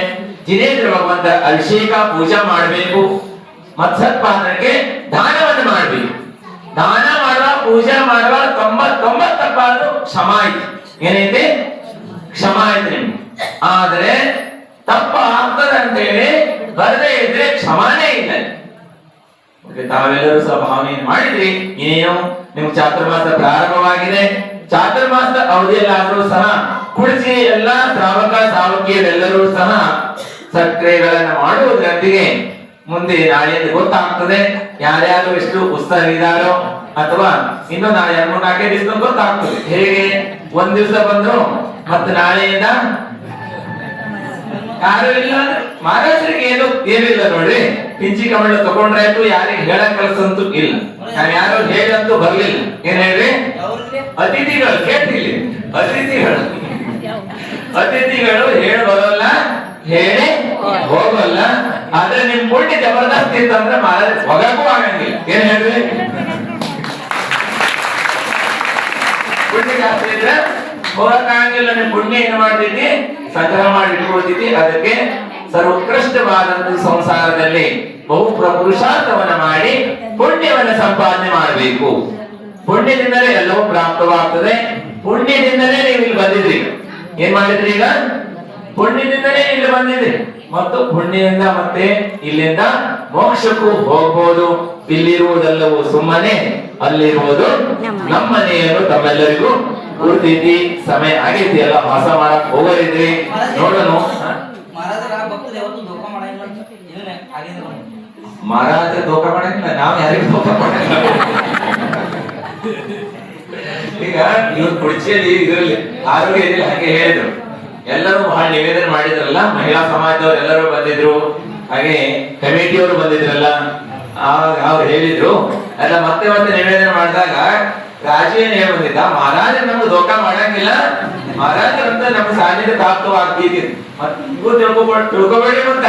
ಜಿನೇಂದ್ರ ಭಗವಂತ ಅಭಿಷೇಕ ಪೂಜಾ ಮಾಡಬೇಕು, ಮತ್ಸತ್ಪಾತ್ರಕ್ಕೆ ದಾನವನ್ನು ಮಾಡಬೇಕು. ದಾನ ಮಾಡುವ ಪೂಜಾ ಮಾಡುವ 99 ತಪ್ಪಾದ್ರು ಕ್ಷಮ ಆಯ್ತು. ಏನೈತೆ? ಕ್ಷಮ ಆಯ್ತು ನಿಮ್ಗೆ. ಆದ್ರೆ ತಪ್ಪ ಆಗ್ತದೆ ಅಂತ ಹೇಳಿ ಬರದೇ ಇದ್ರೆ ಕ್ಷಮಾನೇ ಇಲ್ಲ. ತಾವೆಲ್ಲರೂ ಸಹ ಭಾವನೆಯನ್ನು ಮಾಡಿದ್ರಿ. ಏನು ನಿಮ್ಗೆ ಚಾತುರ್ಮಾಸ ಪ್ರಾರಂಭವಾಗಿದೆ. ಚಾತುರ್ಮಾಸ ಅವಧಿಯಲ್ಲಾದ್ರೂ ಸಹ ಕುಡಿಸಿ ಎಲ್ಲ ಶ್ರಾವಕಿಯರೆಲ್ಲರೂ ಸಹ ಸತ್ಕ್ರಿಯೆಗಳನ್ನ ಮಾಡುವುದರೊಂದಿಗೆ ಮುಂದೆ ನಾಳೆಯಿಂದ ಗೊತ್ತಾಗ್ತದೆ ಯಾರ್ಯಾರು ಎಷ್ಟು ಉತ್ಸಾಹಿದಾರೋ, ಅಥವಾ ಇನ್ನು ನಾಳೆ 3-4 ದಿವಸ ಗೊತ್ತಾಗ್ತದೆ. ಹೇಗೆ ಒಂದ್ ದಿವಸ ಬಂದ್ರು ಮತ್ತೆ ನಾಳೆಯಿಂದ ಯಾರು ಇಲ್ಲ ಮಹಾರಾಜರಿಗೆ ಏನಿಲ್ಲ ನೋಡ್ರಿ. ಪಿಂಚಿ ಕಮಂಡ ತಗೊಂಡ್ರೆ ಆಯ್ತು, ಯಾರಿಗೆ ಹೇಳಕ್ ಕಳ್ಸಂತೂ ಇಲ್ಲ. ನಾವ್ ಯಾರು ಹೇಳಂತೂ ಬರ್ಲಿಲ್ಲ. ಏನ್ ಹೇಳ್ರಿ? ಅತಿಥಿಗಳು ಕೇಳ್ತಿಲ್ಲ, ಅತಿಥಿಗಳು ಅತಿಥಿಗಳು ಹೇಳಿ ಬರೋಲ್ಲ, ಹೇಳಿ ಹೋಗಲ್ಲ. ಆದ್ರೆ ನಿಮ್ ಪುಣ್ಯ ಜಬರ್ದಸ್ತ್ ಇತ್ತಂದ್ರೆ ಮಹಾರಾಜ್ ಹೋಗಕ್ಕೂ ಆಗಂಗಿಲ್ಲ. ಏನ್ ಹೇಳ್ರಿ? ಪುಣ್ಯ ಜಾಸ್ತಿ ಇದ್ರೆ ಹೋಗಕ್ ಆಗಂಗಿಲ್ಲ. ನಿಮ್ ಪುಣ್ಯ ಏನ್ ಮಾಡ್ತೈತಿ? ಸಂಗ್ರಹ ಮಾಡಿ ಇಟ್ಕೊಳ್ತೈತಿ. ಅದಕ್ಕೆ ಸರ್ವೋತ್ಕೃಷ್ಟವಾದಂತ ಸಂಸಾರದಲ್ಲಿ ಬಹು ಪುರುಷಾರ್ಥವನ್ನ ಮಾಡಿ ಪುಣ್ಯವನ್ನ ಸಂಪಾದನೆ ಮಾಡಬೇಕು. ಪುಣ್ಯದಿಂದಲೇ ಎಲ್ಲವೂ ಪ್ರಾಪ್ತವಾಗ್ತದೆ. ಪುಣ್ಯದಿಂದಲೇ ನೀವು ಇಲ್ಲಿ ಬಂದಿದ್ರಿ. ಏನ್ ಮಾಡಿದ್ರಿ? ಈಗ ಪುಣ್ಯದಿಂದಲೇ ಇಲ್ಲಿ ಬಂದಿದ್ರಿ. ಮತ್ತು ಪುಣ್ಯದಿಂದ ಮತ್ತೆ ಇಲ್ಲಿಂದ ಮೋಕ್ಷಕ್ಕೂ ಹೋಗ್ಬೋದು. ಇಲ್ಲಿರುವುದೆಲ್ಲವೂ ಸುಮ್ಮನೆ, ಅಲ್ಲಿರುವುದು ನಮ್ಮನೆಯನ್ನು ತಮ್ಮೆಲ್ಲರಿಗೂ ಗುರುತೈತಿ. ಸಮಯ ಆಗೈತಿ, ಎಲ್ಲ ವಾಸ ಮಾಡಕ್ ಹೋಗೋರಿದ್ರಿ. ನೋಡೋಣ. ಮಹಾರಾಜ ಧೋಖಾ ಮಾಡಂಗಿಲ್ಲ, ನಾವ್ ಯಾರಿಗೂ ಧೋಖಾ ಮಾಡಂಗಿಲ್ಲ. ಈಗ ಇವ್ರ ಕುರ್ಚಿಯಲ್ಲಿ ಇದರಲ್ಲಿ ಆರೋಗ್ಯದಲ್ಲಿ ಹಾಗೆ ಹೇಳಿದ್ರು. ಎಲ್ಲರೂ ಬಹಳ ನಿವೇದನೆ ಮಾಡಿದ್ರಲ್ಲ, ಮಹಿಳಾ ಸಮಾಜದವ್ರು ಎಲ್ಲರೂ ಬಂದಿದ್ರು, ಹಾಗೆ ಕಮಿಟಿಯವರು ಬಂದಿದ್ರಲ್ಲ. ಅವ್ರು ಹೇಳಿದ್ರು ಎಲ್ಲ ಮತ್ತೆ ಮತ್ತೆ ನಿವೇದನೆ ಮಾಡಿದಾಗ ರಾಜೇನ್ ಹೇಳಿ ಬಂದಿದ್ದ, ಮಹಾರಾಜ ನಮ್ಗೆ ಧೋಖಾ ಮಾಡಂಗಿಲ್ಲ, ಮಹಾರಾಜರಂತ ನಮ್ಗೆ ಸಾನ್ನಿಧ್ಯ ಪ್ರಾಪ್ತವಾಗ್ತಿದ್ವಿ. ತಿಳ್ಕೊಬೇಡಿ ಅಂತ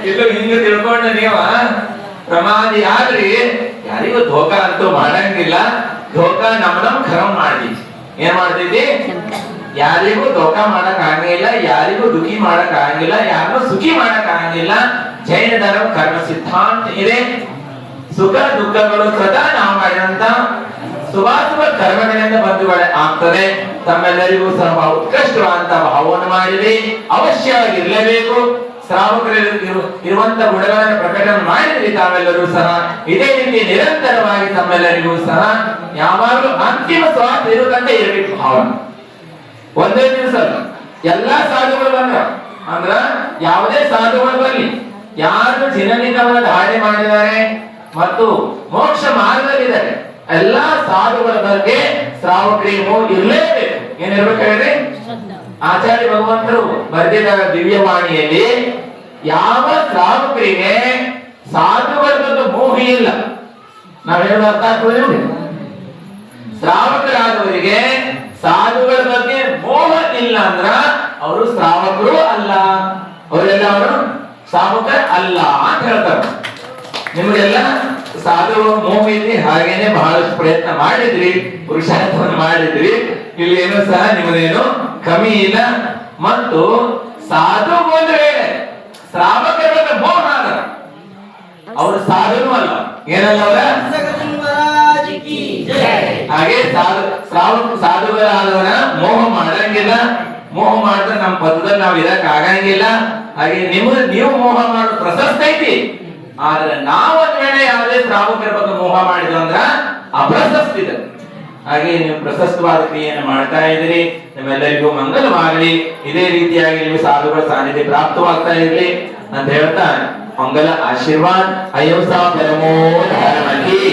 ಇಲ್ಲ ಹಿಂಗ ತಿಳ್ಕೊಂಡ ನೀವ ಪ್ರಮಾದಿ ಆದ್ರಿ. ಯಾರಿಗೂ ಧೋಖಾ ಅಂತೂ ಮಾಡಂಗಿಲ್ಲ. ಧೋಖಾ ನಮ್ ಖರಂ ಮಾಡ್ತೀವಿ. ಏನ್ ಮಾಡ್ತಿದ್ವಿ? ಯಾರಿಗೂ ಧೋಖಾ ಮಾಡಕ್ ಆಗಂಗಿಲ್ಲ, ಯಾರಿಗೂ ದುಃಖಿ ಮಾಡಕ್ ಆಗಂಗಿಲ್ಲ, ಯಾರಿಗೂ ಸುಖಿ ಮಾಡಕ್ ಆಗಂಗಿಲ್ಲ. ಜೈನ ಧರ್ಮ ಕರ್ಮ ಸಿದ್ಧಾಂತ ಇದೆ. ಸುಖ ದುಃಖಗಳು ಸದಾ ನಾವು ಮಾಡಿದಂತ ಶುಭಾಶುಭ ಕರ್ಮಗಳಿಂದ ಬಂಧುಗಳೇ ಆಗ್ತದೆ. ತಮ್ಮೆಲ್ಲರಿಗೂ ಸಹ ಉತ್ಕೃಷ್ಟವಾದಂತ ಭಾವವನ್ನು ಮಾಡಿರಿ. ಅವಶ್ಯವಾಗಿರ್ಲೇಬೇಕು. ಶ್ರಾವಕರು ಇರುವಂತ ಗುಣಗಳನ್ನು ಪ್ರಕಟಣೆ ಮಾಡಿದ್ರಿ. ತಾವೆಲ್ಲರೂ ಸಹ ಇದೇ ರೀತಿ ನಿರಂತರವಾಗಿ ತಮ್ಮೆಲ್ಲರಿಗೂ ಸಹ ಯಾವಾಗಲೂ ಅಂತಿಮ ಸ್ವಾರ್ಥ ಇರುತ್ತಂತೆ ಇರಬೇಕು ಭಾವನೆ. ಒಂದೇ ದಿವಸ ಎಲ್ಲಾ ಸಾಧುಗಳು ಬಂದ್ರ ಅಂದ್ರ ಯಾವುದೇ ಸಾಧುಗಳು ಬರಲಿ, ಯಾರು ಜನನಿಕವನ್ನ ಧಾರಣೆ ಮಾಡಿದ್ದಾರೆ ಮತ್ತು ಮೋಕ್ಷ ಮಾರ್ಗದಲ್ಲಿದ್ದಾರೆ, ಎಲ್ಲಾ ಸಾಧುಗಳ ಬಗ್ಗೆ ಶ್ರಾವಕರಿಗೂ ಇರ್ಲೇಬೇಕು. ಏನಿರ್ಬೇಕು ಹೇಳ್ರಿ? ಆಚಾರ್ಯ ಭಗವಂತರು ಬರೆದಿದ್ದ ದಿವ್ಯವಾಣಿಯಲ್ಲಿ ಯಾವ ಶ್ರಾವಕರಿಗೆ ಸಾಧುಗಳ ಬಗ್ಗೆ ಮೋಹ ಇಲ್ಲ. ನಾವ್ ಹೇಳೋದು ಅರ್ಥ ಆಗ್ತದೆ. ಶ್ರಾವಕರಾದವರಿಗೆ ಸಾಧುಗಳ ಬಗ್ಗೆ ಮೋಹ ಇಲ್ಲ ಅಂದ್ರ ಅವರು ಶ್ರಾವಕರು ಅಲ್ಲ, ಅವರೆಲ್ಲ ಅವರು ಶ್ರಾವಕ ಅಲ್ಲ ಅಂತ ಹೇಳ್ತಾರೆ. ನಿಮಗೆಲ್ಲ ಸಾಧು ಮೋಹ ಇಲ್ಲಿ ಹಾಗೇನೆ ಬಹಳಷ್ಟು ಪ್ರಯತ್ನ ಮಾಡಿದ್ರಿ, ಪುರುಷಾರ್ಥವನ್ನು ಮಾಡಿದ್ರಿ. ಇಲ್ಲಿ ಏನೋ ಸಹ ನಿಮ್ಮದೇನು ಕಮ್ಮಿ ಇಲ್ಲ. ಮತ್ತು ಸಾಧು ಒಂದು ವೇಳೆ ಶ್ರಾವಕರ ಬಗ್ಗೆ ಮೋಹ ಅಲ್ಲ, ಅವರು ಸಾಧುನು ಅಲ್ಲ. ಏನಲ್ಲ ಅವರ ಹಾಗೆ ಸಾಧುಗಳಾದವರ ಮೋಹ ಮಾಡಂಗಿಲ್ಲ. ಮೋಹ ಮಾಡಿದ್ರೆ ನಮ್ಮ ಪದದಲ್ಲಿ ನಾವು ಇದಕ್ಕೆ ಆಗಂಗಿಲ್ಲ. ಹಾಗೆ ನೀವು ಮೋಹ ಮಾಡೋ ಪ್ರಶಸ್ತಿ ಐತಿ. ಆದ್ರೆ ನಾವೊಂದ್ ವೇಳೆ ಯಾವುದೇ ಶ್ರಾವಕರ ಬಗ್ಗೆ ಮೋಹ ಮಾಡಿದ್ವು ಅಂದ್ರ ಅಪ್ರಶಸ್ತಿ ಇದೆ. ಹಾಗೆ ನೀವು ಪ್ರಶಸ್ತವಾದ ಕ್ರಿಯೆಯನ್ನು ಮಾಡ್ತಾ ಇದ್ದೀರಿ. ನಿಮ್ಮೆಲ್ಲರಿಗೂ ಮಂಗಲವಾಗಲಿ. ಇದೇ ರೀತಿಯಾಗಿ ನೀವು ಸಾಧುಗಳ ಸಾನ್ನಿಧ್ಯ ಪ್ರಾಪ್ತವಾಗ್ತಾ ಇರ್ಲಿ ಅಂತ ಹೇಳ್ತಾ ಮಂಗಲ ಆಶೀರ್ವಾದ. ಅಯ್ಯೋ ಸಾ ಪರಮೋ ಧರ್ಮಕಿ.